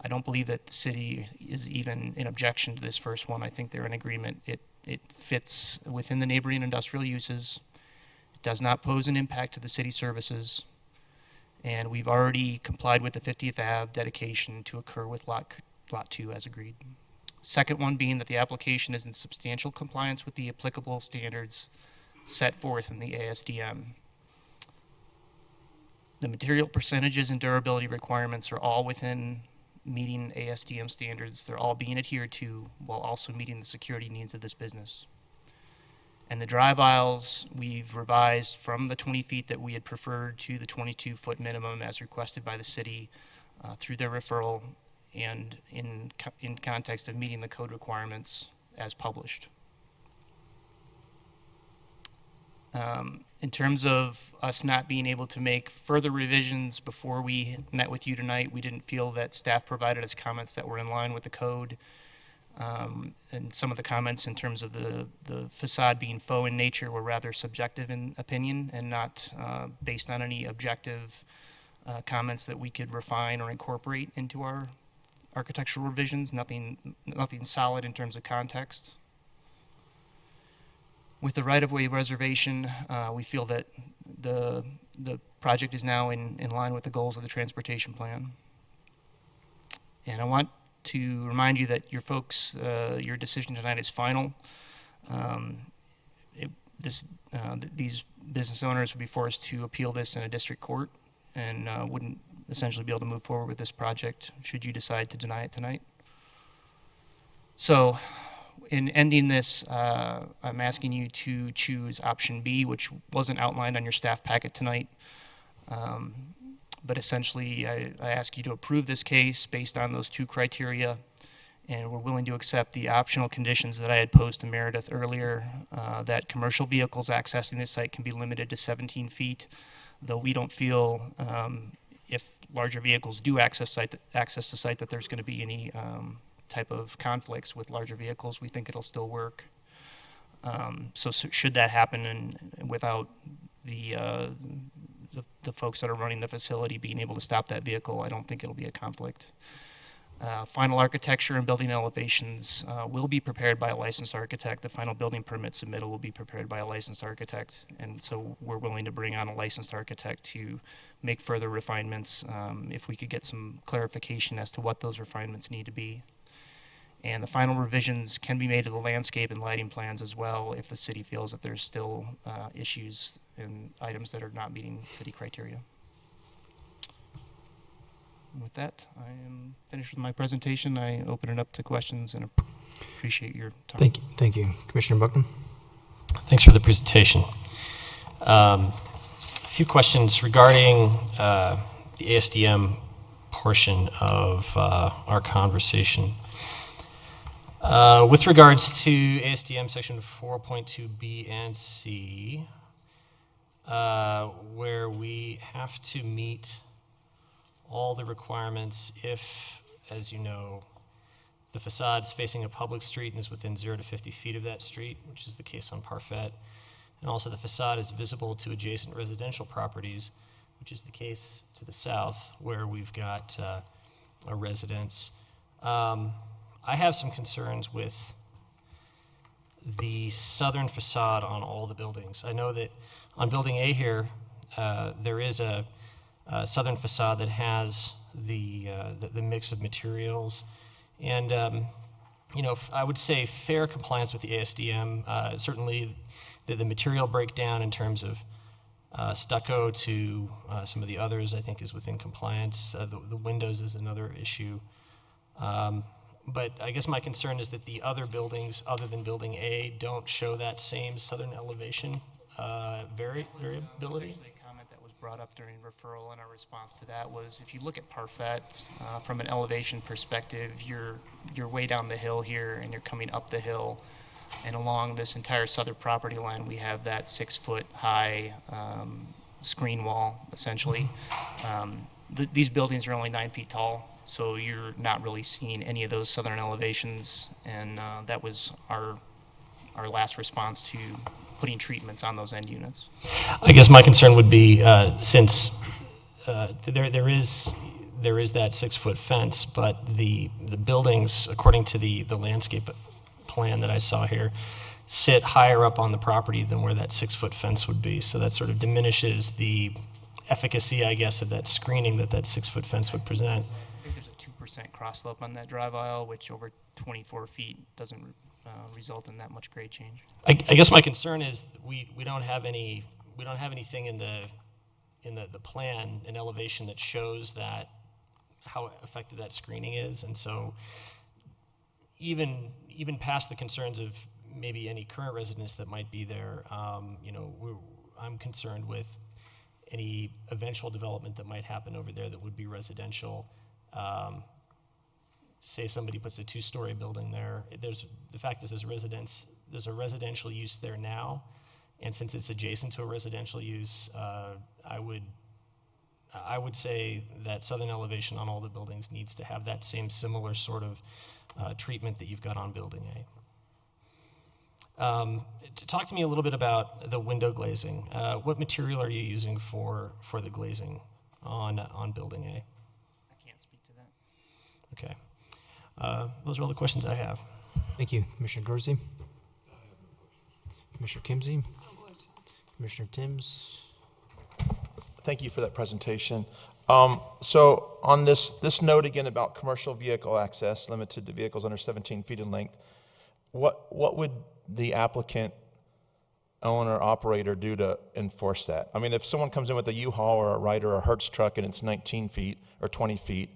I don't believe that the city is even in objection to this first one. I think they're in agreement. It fits within the neighboring industrial uses. It does not pose an impact to the city services. And we've already complied with the 50th Ave dedication to occur with Lot 2 as agreed. Second one being that the application is in substantial compliance with the applicable standards set forth in the ASDM. The material percentages and durability requirements are all within meeting ASDM standards. They're all being adhered to while also meeting the security needs of this business. And the drive aisles, we've revised from the 20 feet that we had preferred to the 22-foot minimum as requested by the city through their referral and in context of meeting the code requirements as published. In terms of us not being able to make further revisions before we met with you tonight, we didn't feel that staff provided us comments that were in line with the code. And some of the comments in terms of the facade being faux in nature were rather subjective in opinion and not based on any objective comments that we could refine or incorporate into our architectural revisions, nothing solid in terms of context. With the right-of-way reservation, we feel that the project is now in line with the goals of the transportation plan. And I want to remind you that your decision tonight is final. These business owners would be forced to appeal this in a district court and wouldn't essentially be able to move forward with this project should you decide to deny it tonight. So in ending this, I'm asking you to choose option B, which wasn't outlined on your staff packet tonight. But essentially, I ask you to approve this case based on those two criteria and we're willing to accept the optional conditions that I had posed to Meredith earlier, that commercial vehicles accessing this site can be limited to 17 feet, though we don't feel if larger vehicles do access the site that there's going to be any type of conflicts with larger vehicles. We think it'll still work. So should that happen and without the folks that are running the facility being able to stop that vehicle, I don't think it'll be a conflict. Final architecture and building elevations will be prepared by a licensed architect. The final building permit submittal will be prepared by a licensed architect, and so we're willing to bring on a licensed architect to make further refinements if we could get some clarification as to what those refinements need to be. And the final revisions can be made to the landscape and lighting plans as well if the city feels that there's still issues and items that are not meeting city criteria. And with that, I am finished with my presentation. I open it up to questions and appreciate your time. Thank you. Commissioner Buckman? Thanks for the presentation. A few questions regarding the ASDM portion of our conversation. With regards to ASDM section 4.2B and C, where we have to meet all the requirements if, as you know, the facade's facing a public street and is within 0 to 50 feet of that street, which is the case on Parfait. And also the facade is visible to adjacent residential properties, which is the case to the south, where we've got a residence. I have some concerns with the southern facade on all the buildings. I know that on Building A here, there is a southern facade that has the mix of materials. And, I would say fair compliance with the ASDM. Certainly the material breakdown in terms of stucco to some of the others, I think, is within compliance. The windows is another issue. But I guess my concern is that the other buildings, other than Building A, don't show that same southern elevation variability. A comment that was brought up during referral, and our response to that was, if you look at Parfait from an elevation perspective, you're way down the hill here, and you're coming up the hill, and along this entire southern property line, we have that 6-foot high screen wall, essentially. These buildings are only 9 feet tall, so you're not really seeing any of those southern elevations, and that was our last response to putting treatments on those end units. I guess my concern would be since there is that 6-foot fence, but the buildings, according to the landscape plan that I saw here, sit higher up on the property than where that 6-foot fence would be. So that sort of diminishes the efficacy, I guess, of that screening that 6-foot fence would present. I think there's a 2% cross slope on that drive aisle, which over 24 feet doesn't result in that much grade change. I guess my concern is we don't have anything in the plan, an elevation that shows that how effective that screening is, and so even past the concerns of maybe any current residents that might be there, I'm concerned with any eventual development that might happen over there that would be residential. Say somebody puts a 2-story building there. The fact is there's a residential use there now, and since it's adjacent to a residential use, I would say that southern elevation on all the buildings needs to have that same similar sort of treatment that you've got on Building A. To talk to me a little bit about the window glazing. What material are you using for the glazing on Building A? I can't speak to that. Okay. Those are all the questions I have. Thank you. Commissioner Guerzi? Commissioner Kimsey? Commissioner Timms? Thank you for that presentation. So on this note again about commercial vehicle access limited to vehicles under 17 feet in length, what would the applicant, owner, operator do to enforce that? I mean, if someone comes in with a U-Haul or a Ryder or a Hertz truck and it's 19 feet or 20 feet,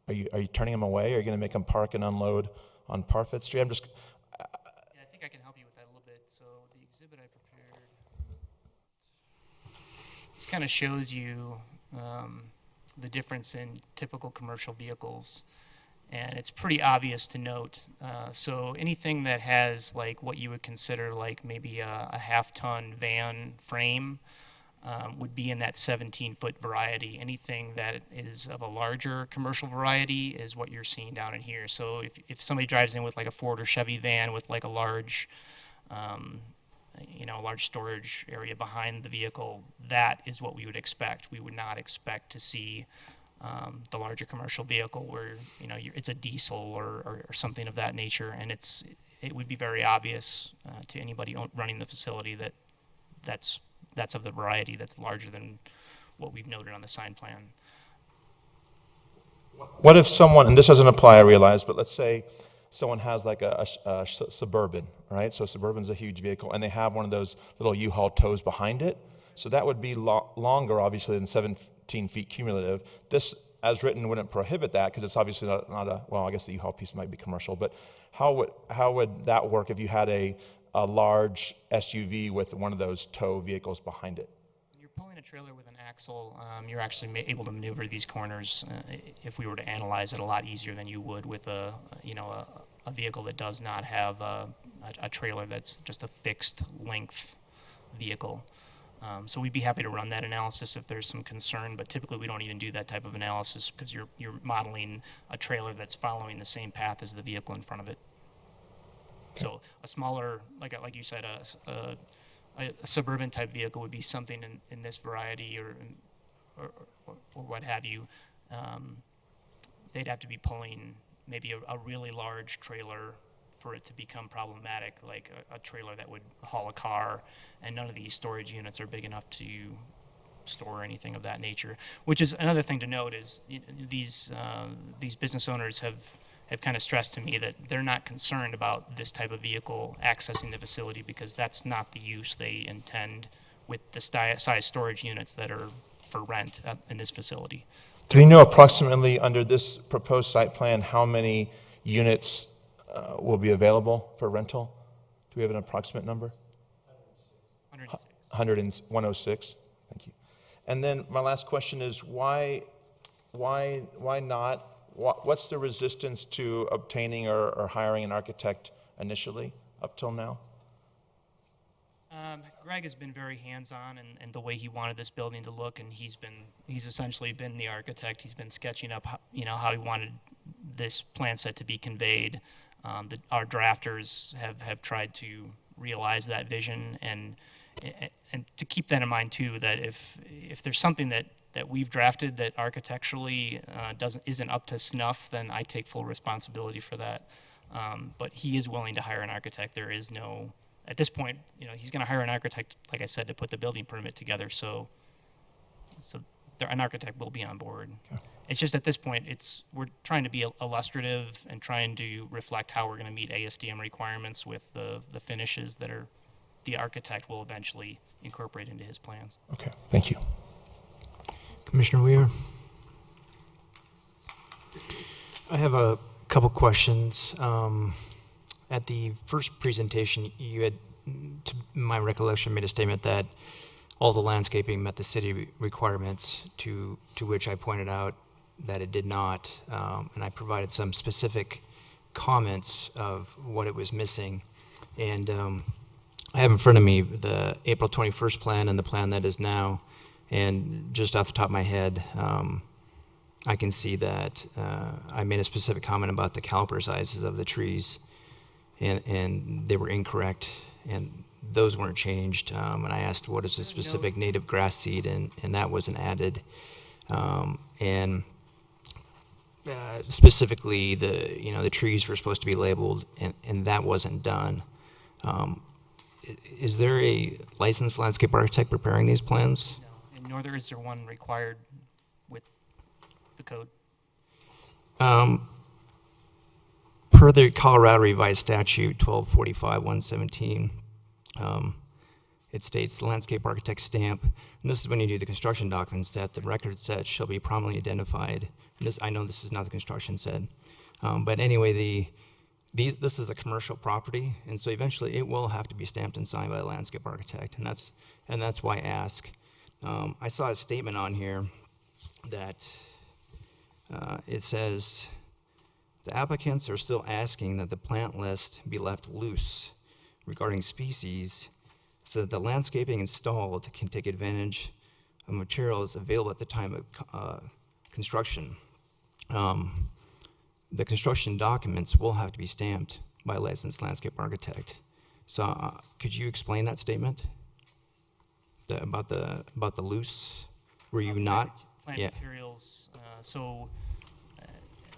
are you turning them away? Are you going to make them park and unload on Parfait Street? Yeah, I think I can help you with that a little bit. So the exhibit I prepared, this kind of shows you the difference in typical commercial vehicles and it's pretty obvious to note. So anything that has like what you would consider like maybe a half-ton van frame would be in that 17-foot variety. Anything that is of a larger commercial variety is what you're seeing down in here. So if somebody drives in with like a Ford or Chevy van with like a large, a large storage area behind the vehicle, that is what we would expect. We would not expect to see the larger commercial vehicle where it's a diesel or something of that nature, and it would be very obvious to anybody running the facility that that's of the variety that's larger than what we've noted on the sign plan. What if someone, and this doesn't apply, I realize, but let's say someone has like a Suburban, right? So Suburban's a huge vehicle, and they have one of those little U-Haul tows behind it. So that would be longer, obviously, than 17 feet cumulative. This, as written, wouldn't prohibit that because it's obviously not a, well, I guess the U-Haul piece might be commercial, but how would that work if you had a large SUV with one of those tow vehicles behind it? When you're pulling a trailer with an axle, you're actually able to maneuver these corners if we were to analyze it a lot easier than you would with a vehicle that does not have a trailer that's just a fixed length vehicle. So we'd be happy to run that analysis if there's some concern, but typically we don't even do that type of analysis because you're modeling a trailer that's following the same path as the vehicle in front of it. So a smaller, like you said, a Suburban type vehicle would be something in this variety or what have you. They'd have to be pulling maybe a really large trailer for it to become problematic, like a trailer that would haul a car, and none of these storage units are big enough to store anything of that nature. Which is another thing to note is these business owners have kind of stressed to me that they're not concerned about this type of vehicle accessing the facility because that's not the use they intend with the size storage units that are for rent in this facility. Do you know approximately under this proposed site plan how many units will be available for rental? Do we have an approximate number? 106. Thank you. And then my last question is why not? What's the resistance to obtaining or hiring an architect initially up till now? Greg has been very hands-on in the way he wanted this building to look, and he's essentially been the architect. He's been sketching up, how he wanted this plan set to be conveyed. Our drafters have tried to realize that vision, and to keep that in mind too, that if there's something that we've drafted that architecturally isn't up to snuff, then I take full responsibility for that. But he is willing to hire an architect. There is no, at this point, he's going to hire an architect, like I said, to put the building permit together. So an architect will be on board. Okay. It's just at this point, we're trying to be illustrative and trying to reflect how we're going to meet ASTM requirements with the finishes that the architect will eventually incorporate into his plans. Okay, thank you. Commissioner Weir? I have a couple questions. At the first presentation, you had, to my recollection, made a statement that all the landscaping met the city requirements, to which I pointed out that it did not, and I provided some specific comments of what it was missing. And I have in front of me the April 21st plan and the plan that is now, and just off the top of my head, I can see that I made a specific comment about the caliper sizes of the trees, and they were incorrect, and those weren't changed. And I asked, what is the specific native grass seed, and that wasn't added. And specifically, the trees were supposed to be labeled, and that wasn't done. Is there a licensed landscape architect preparing these plans? No, and nor is there one required with the code. Per the Colorado Revised Statute 1245-117, it states the landscape architect stamp, and this is when you do the construction documents, that the record set shall be prominently identified. And I know this is not the construction set, but anyway, this is a commercial property, and so eventually it will have to be stamped and signed by a landscape architect, and that's why I ask. I saw a statement on here that it says The applicants are still asking that the plant list be left loose regarding species so that the landscaping installed can take advantage of materials available at the time of construction. The construction documents will have to be stamped by a licensed landscape architect. So could you explain that statement? About the loose? Were you not? Plant Yeah. materials,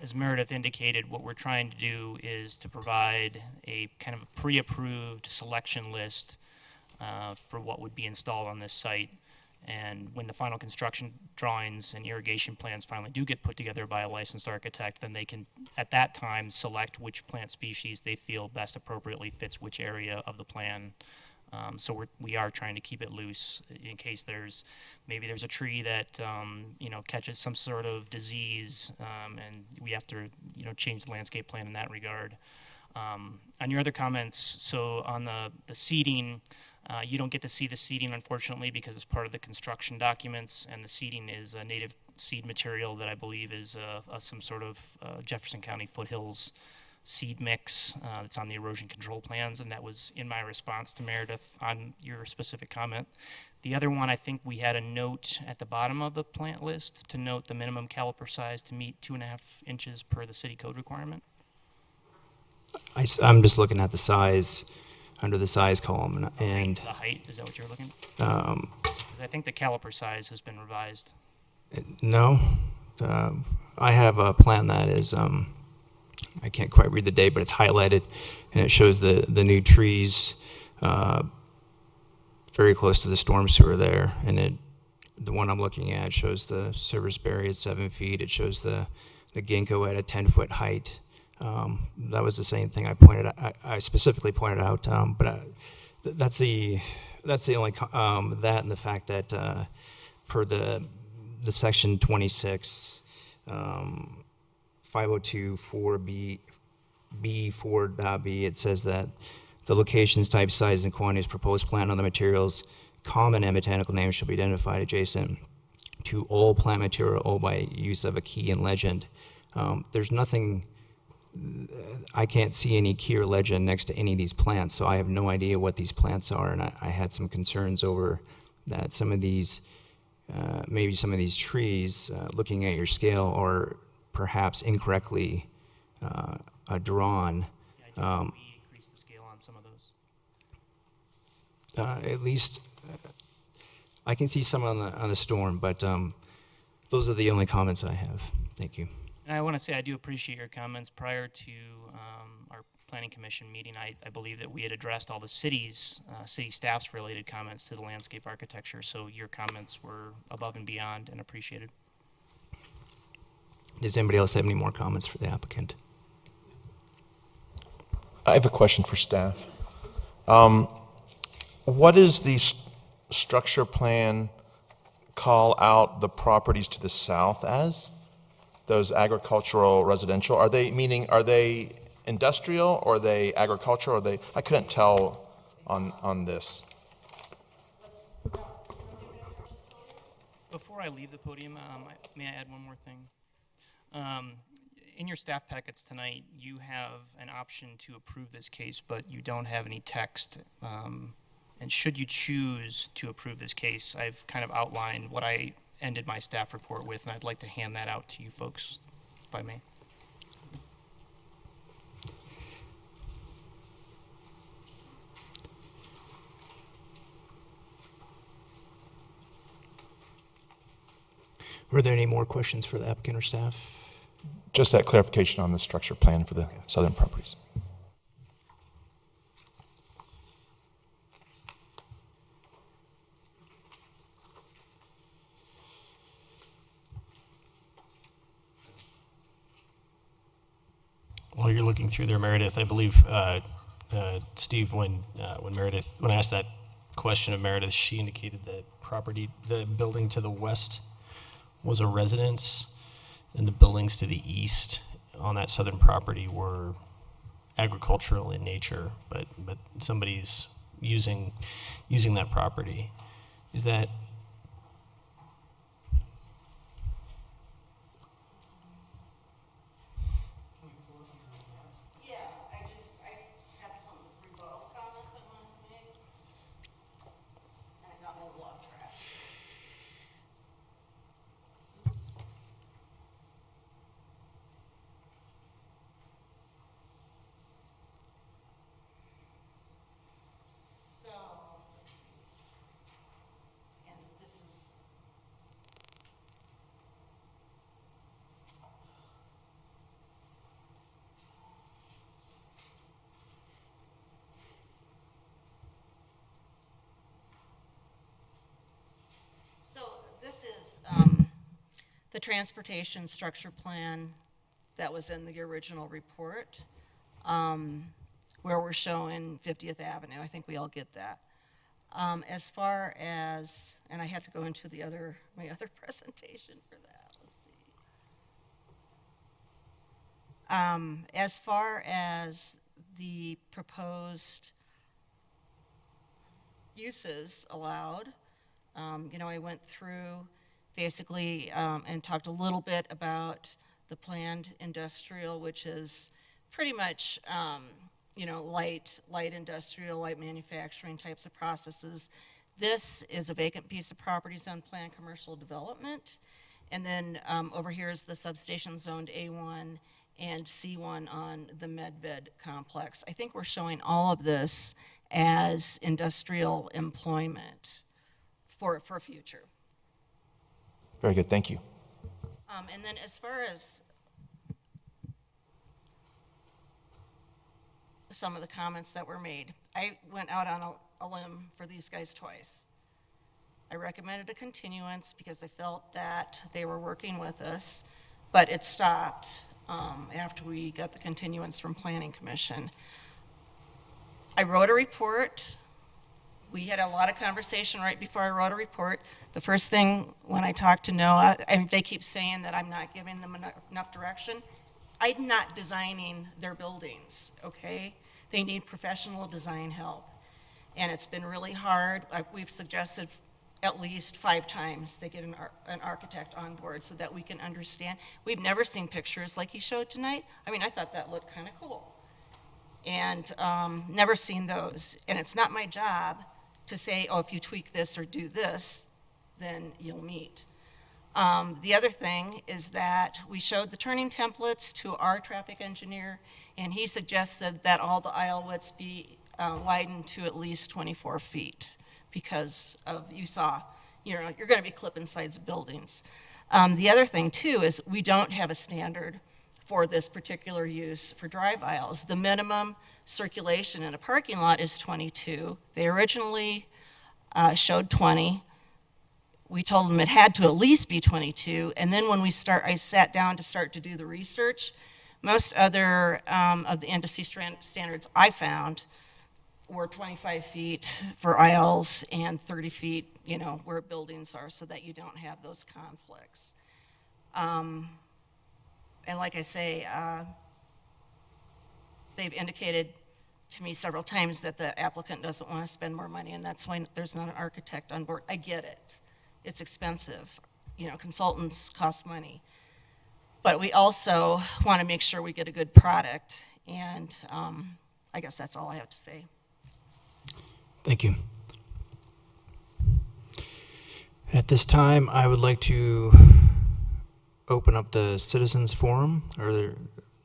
as Meredith indicated, what we're trying to do is to provide a kind of a pre-approved selection list for what would be installed on this site. And when the final construction drawings and irrigation plans finally do get put together by a licensed architect, then they can, at that time, select which plant species they feel best appropriately fits which area of the plan. So we are trying to keep it loose in case maybe there's a tree that catches some sort of disease, and we have to change the landscape plan in that regard. On your other comments, so on the seeding, you don't get to see the seeding, unfortunately, because it's part of the construction documents, and the seeding is a native seed material that I believe is some sort of Jefferson County foothills seed mix that's on the erosion control plans, and that was in my response to Meredith on your specific comment. The other one, I think we had a note at the bottom of the plant list to note the minimum caliper size to meet 2.5 inches per the city code requirement. I'm just looking at the size, under the size column, and The height, is that what you're looking at? 'Cause I think the caliper size has been revised. no. I have a plan that is, I can't quite read the date, but it's highlighted, and it shows the new trees very close to the storm sewer there. And the one I'm looking at shows the Silversberry at 7 feet. It shows the ginkgo at a 10-foot height. That was the same thing I specifically pointed out, but that's the only that, and the fact that per the section 26, 502(4)B, B4.B, it says that the locations, type, size, and quantities of proposed plant and other materials, common and botanical names shall be identified adjacent to all plant material or by use of a key and legend. There's nothing, I can't see any key or legend next to any of these plants, so I have no idea what these plants are, and I had some concerns over that some of these, maybe some of these trees, looking at your scale, are perhaps incorrectly drawn. Yeah, I think we increased the scale on some of those. At least, I can see some on the storm, but those are the only comments I have. Thank you. And I want to say I do appreciate your comments. Prior to our planning commission meeting, I believe that we had addressed all the city staff's related comments to the landscape architecture, so your comments were above and beyond and appreciated. Does anybody else have any more comments for the applicant? I have a question for staff. What is the structure plan call out the properties to the south as? Those agricultural residential, are they industrial, or are they agricultural, I couldn't tell on this. Before I leave the podium, may I add one more thing? In your staff packets tonight, you have an option to approve this case, but you don't have any text. And should you choose to approve this case, I've kind of outlined what I ended my staff report with, and I'd like to hand that out to you folks, if I may. Were there any more questions for the applicant or staff? Just that clarification on the structure plan for the southern properties. While you're looking through there, Meredith, I believe, Steve, when I asked that question of Meredith, she indicated that the building to the west was a residence, and the buildings to the east on that southern property were agricultural in nature, but somebody's using that property. Is that? the transportation structure plan that was in the original report, where we're showing 50th Avenue. I think we all get that. As far as, and I have to go into my other presentation for that. Let's see. As far as the proposed uses allowed, I went through basically and talked a little bit about the planned industrial, which is pretty much light industrial, light manufacturing types of processes. This is a vacant piece of property zone planned commercial development. And then over here is the substation zoned A1 and C1 on the MedVed complex. I think we're showing all of this as industrial employment for future. Very good, thank you. And then as far as some of the comments that were made, I went out on a limb for these guys twice. I recommended a continuance because I felt that they were working with us, but it stopped after we got the continuance from Planning Commission. I wrote a report. We had a lot of conversation right before I wrote a report. The first thing when I talked to Noah, and they keep saying that I'm not giving them enough direction, I'm not designing their buildings, okay? They need professional design help. And it's been really hard. We've suggested at least 5 times they get an architect on board so that we can understand. We've never seen pictures like he showed tonight. I mean, I thought that looked kind of cool. And never seen those. And it's not my job to say, oh, if you tweak this or do this, then you'll meet. The other thing is that we showed the turning templates to our traffic engineer, and he suggested that all the aisle widths be widened to at least 24 feet because of, you saw, you're going to be clipping sides of buildings. The other thing, too, is we don't have a standard for this particular use for drive aisles. The minimum circulation in a parking lot is 22. They originally showed 20. We told them it had to at least be 22, and then when I sat down to start to do the research, most other of the industry standards I found were 25 feet for aisles and 30 feet, where buildings are, so that you don't have those conflicts. And like I say, they've indicated to me several times that the applicant doesn't want to spend more money, and that's why there's not an architect on board. I get it. It's expensive. Consultants cost money. But we also want to make sure we get a good product, and I guess that's all I have to say. Thank you. At this time, I would like to open up the citizens forum.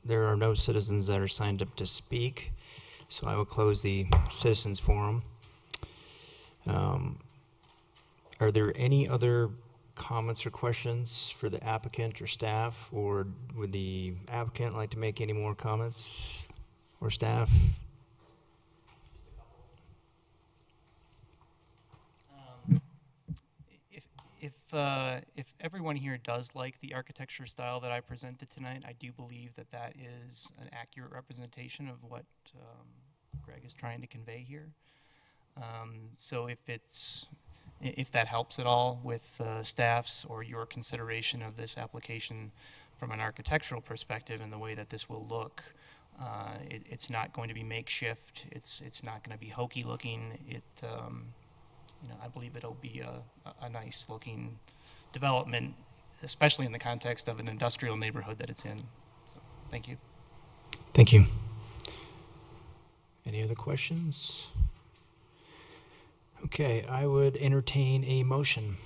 There are no citizens that are signed up to speak, so I will close the citizens forum. Are there any other comments or questions for the applicant or staff, or would the applicant like to make any more comments or staff? If everyone here does like the architecture style that I presented tonight, I do believe that that is an accurate representation of what Greg is trying to convey here. So if that helps at all with staff's or your consideration of this application from an architectural perspective and the way that this will look, it's not going to be makeshift. It's not going to be hokey looking. I believe it'll be a nice looking development, especially in the context of an industrial neighborhood that it's in. So, thank you. Thank you. Any other questions? Okay, I would entertain a motion.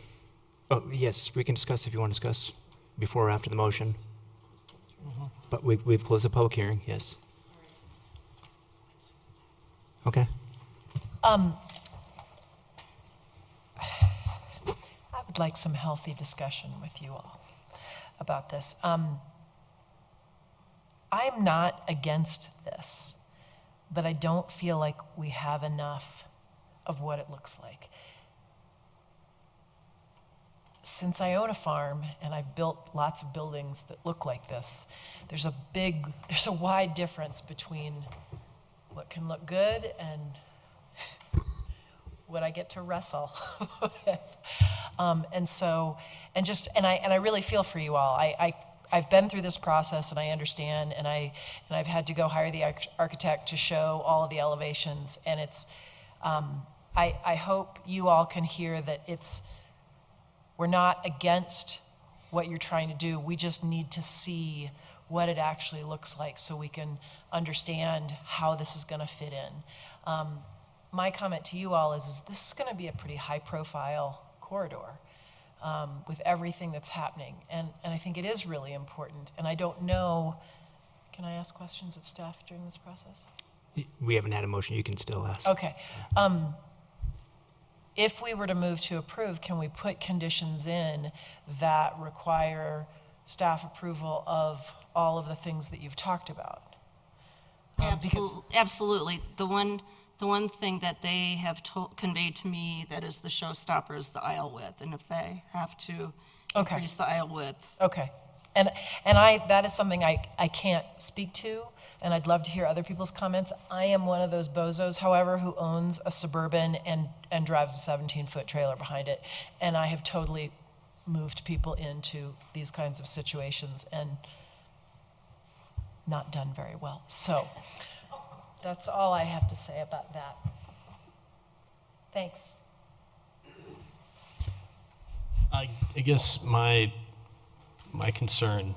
Oh, yes, we can discuss if you want to discuss before or after the motion. But we've closed the public hearing, yes. Okay. I would like some healthy discussion with you all about this. I'm not against this, but I don't feel like we have enough of what it looks like. since I own a farm and I've built lots of buildings that look like this, there's a wide difference between what can look good and what I get to wrestle with. And I really feel for you all. I've been through this process and I understand, and I've had to go hire the architect to show all of the elevations, and it's, I hope you all can hear that we're not against what you're trying to do. We just need to see what it actually looks like so we can understand how this is going to fit in. My comment to you all is this is going to be a pretty high-profile corridor with everything that's happening, and I think it is really important. And I don't know, can I ask questions of staff during this process? We haven't had a motion, you can still ask. Okay. If we were to move to approve, can we put conditions in that require staff approval of all of the things that you've talked about? Absolutely. The one thing that they have conveyed to me that is the showstopper is the aisle width, and if they have to Okay. increase the aisle width. Okay. And that is something I can't speak to, and I'd love to hear other people's comments. I am one of those bozos, however, who owns a Suburban and drives a 17-foot trailer behind it, and I have totally moved people into these kinds of situations and not done very well. So that's all I have to say about that. Thanks. I guess my concern,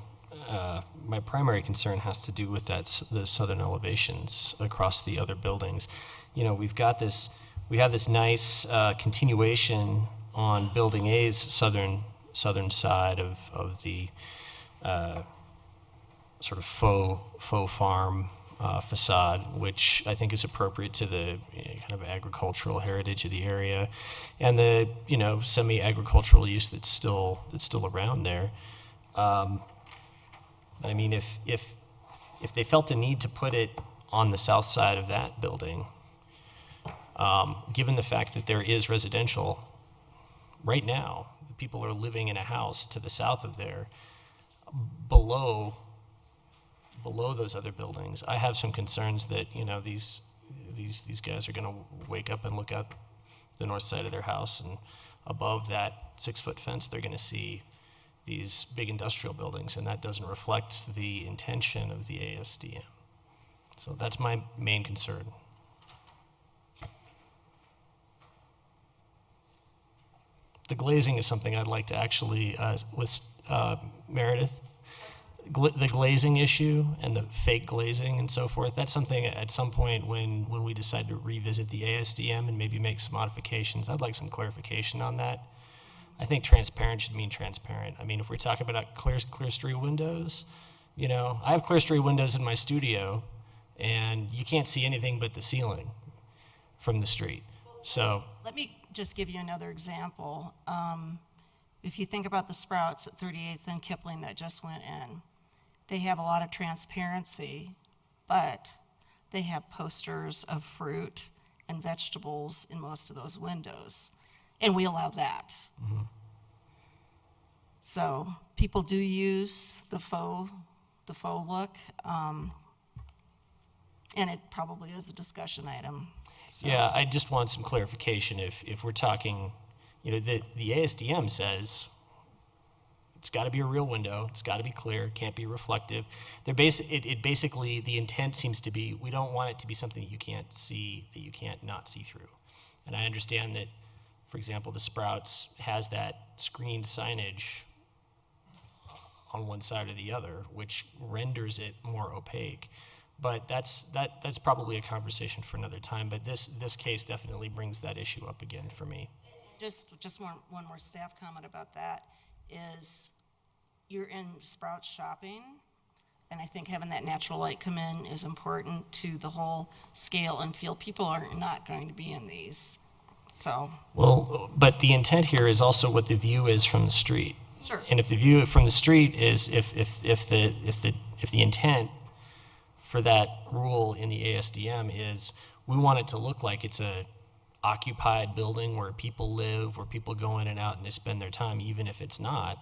my primary concern has to do with the southern elevations across the other buildings. You know, we have this nice continuation on Building A's southern side of the sort of faux farm facade, which I think is appropriate to the kind of agricultural heritage of the area, and the semi-agricultural use that's still around there. I mean, if they felt the need to put it on the south side of that building, given the fact that there is residential right now, people are living in a house to the south of there, below those other buildings, I have some concerns that these guys are going to wake up and look up the north side of their house, and above that 6-foot fence, they're going to see these big industrial buildings, and that doesn't reflect the intention of the ASDM. So that's my main concern. The glazing is something I'd like to actually, with Meredith, the glazing issue and the fake glazing and so forth, that's something at some point when we decide to revisit the ASDM and maybe make some modifications, I'd like some clarification on that. I think transparent should mean transparent. I mean, if we're talking about clerestory windows, I have clerestory windows in my studio, and you can't see anything but the ceiling from the street. So Let me just give you another example. If you think about the Sprouts at 38th and Kipling that just went in, they have a lot of transparency, but they have posters of fruit and vegetables in most of those windows, and we allow that. Mm-hmm. So people do use the faux look, and it probably is a discussion item. So. yeah, I just want some clarification. If we're talking, the ASDM says it's got to be a real window, it's got to be clear, it can't be reflective. Basically, the intent seems to be we don't want it to be something that you can't see, that you can't not see through. And I understand that, for example, the Sprouts has that screened signage on one side or the other, which renders it more opaque. But that's probably a conversation for another time. But this case definitely brings that issue up again for me. Just one more staff comment about that is you're in Sprouts shopping, and I think having that natural light come in is important to the whole scale and feel. People are not going to be in these, so. Well, but the intent here is also what the view is from the street. Sure. And if the view from the street is if the intent for that rule in the ASDM is we want it to look like it's a occupied building where people live, where people go in and out and they spend their time, even if it's not,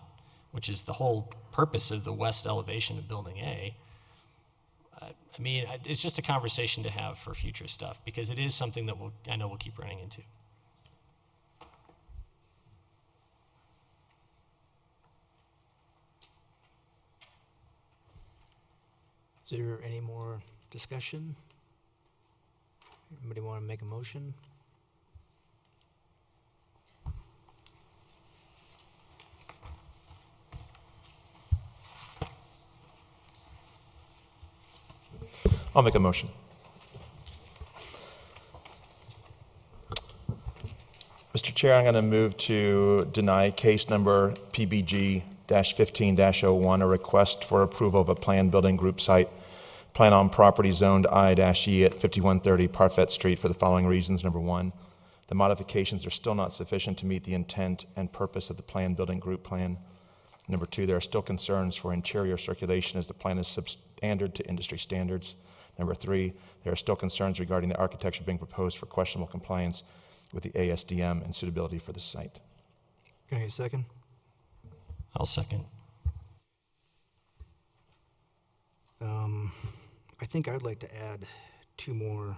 which is the whole purpose of the west elevation of Building A. I mean, it's just a conversation to have for future stuff, because it is something that I know we'll keep running into. Is there any more discussion? Anybody want to make a motion? I'll make a motion. Mr. Chair, I'm going to move to deny case number PBG-15-01, a request for approval of a planned building group site plan on property zoned I-E at 5130 Parfett Street for the following reasons. Number one, the modifications are still not sufficient to meet the intent and purpose of the planned building group plan. Number two, there are still concerns for interior circulation as the plan is substandard to industry standards. Number three, there are still concerns regarding the architecture being proposed for questionable compliance with the ASDM and suitability for the site. Can I get a second? I'll second. I think I'd like to add two more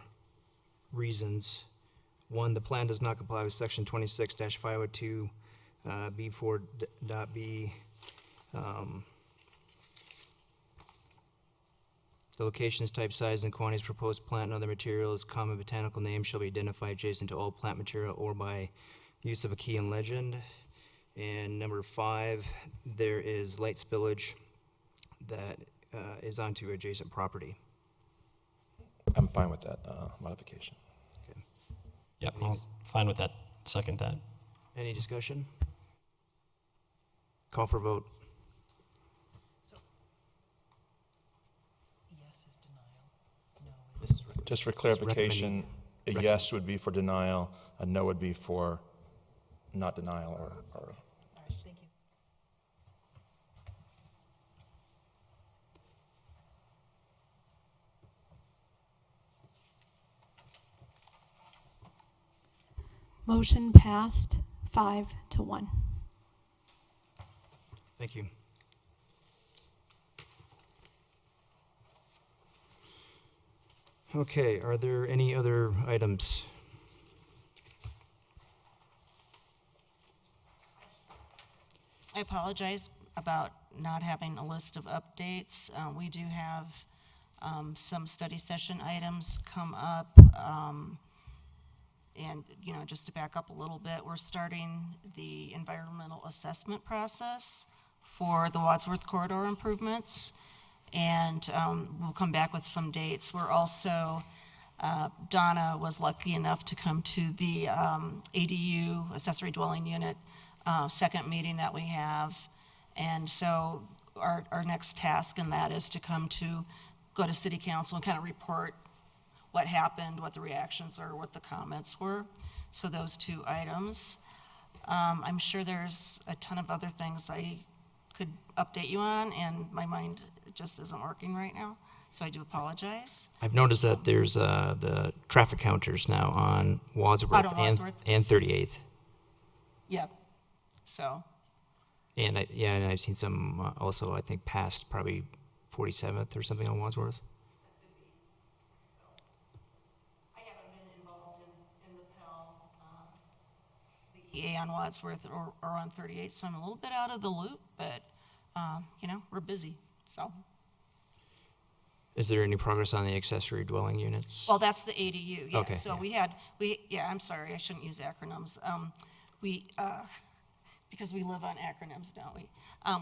reasons. One, the plan does not comply with section 26-502 B4.b. The locations, type, size, and quantities, proposed plant and other materials, common botanical names shall be identified adjacent to all plant material or by use of a key and legend. And number five, there is light spillage that is onto adjacent property. I'm fine with that modification. Yep, I'm fine with that. Second that. Any discussion? Call for vote. Yes is denial, no is. This is Just for recommending- clarification, a yes would be for denial, a no would be for not denial or All right, thank you. Motion passed 5-1. Thank you. Okay, are there any other items? I apologize about not having a list of updates. We do have some study session items come up. And, you know, just to back up a little bit, we're starting the environmental assessment process for the Wadsworth Corridor improvements. And we'll come back with some dates. We're also, Donna was lucky enough to come to the ADU, accessory dwelling unit, second meeting that we have. And so our next task in that is to go to city council and kind of report what happened, what the reactions are, what the comments were. So those two items. I'm sure there's a ton of other things I could update you on, and my mind just isn't working right now, so I do apologize. I've noticed that there's the traffic counters now on Wadsworth, Out on Wadsworth. and 38th. Yep, so, And and I've seen some also, I think, past probably 47th or something on Wadsworth. I haven't been involved in the Pell, the EA on Wadsworth or on 38, so I'm a little bit out of the loop, but, you know, we're busy, so. Is there any progress on the accessory dwelling units? Well, that's the ADU, yeah. Okay, So yeah. I'm sorry, I shouldn't use acronyms. Because we live on acronyms, don't we?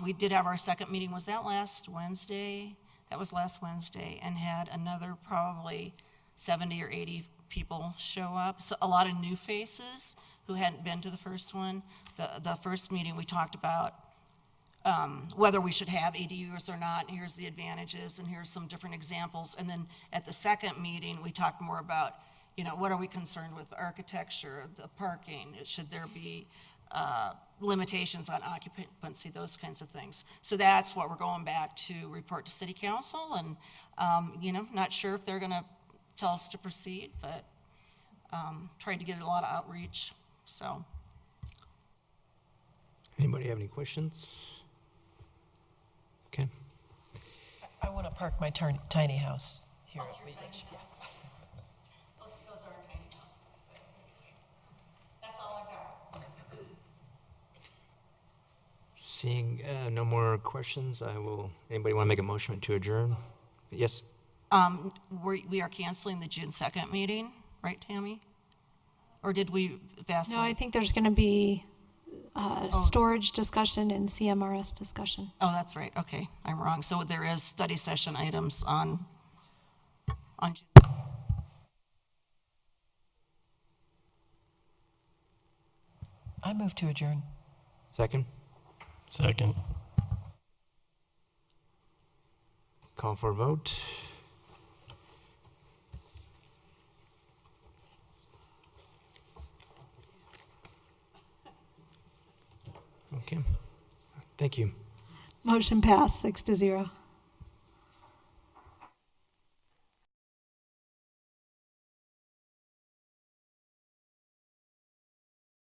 We did have our second meeting, was that last Wednesday? That was last Wednesday, and had another probably 70 or 80 people show up. So a lot of new faces who hadn't been to the first one. The first meeting, we talked about whether we should have ADUs or not, and here's the advantages, and here's some different examples. And then at the second meeting, we talked more about, you know, what are we concerned with, architecture, the parking, should there be limitations on occupancy, those kinds of things. So that's what we're going back to report to city council, and, you know, not sure if they're gonna tell us to proceed, but tried to get a lot of outreach, so. Anybody have any questions? Okay. I want to park my tiny house here at Wheat Ridge. Those are our tiny houses. That's all I've got. Seeing no more questions, anybody want to make a motion to adjourn? Yes, We are canceling the June 2nd meeting, right, Tammy? Or did we vacillate? No, I think there's going to be storage discussion and CMRS discussion. Oh, that's right, okay, I'm wrong. So there is study session items on June. I move to adjourn. second? Second. Call for a vote. Okay, thank you. Motion passed, 6-0.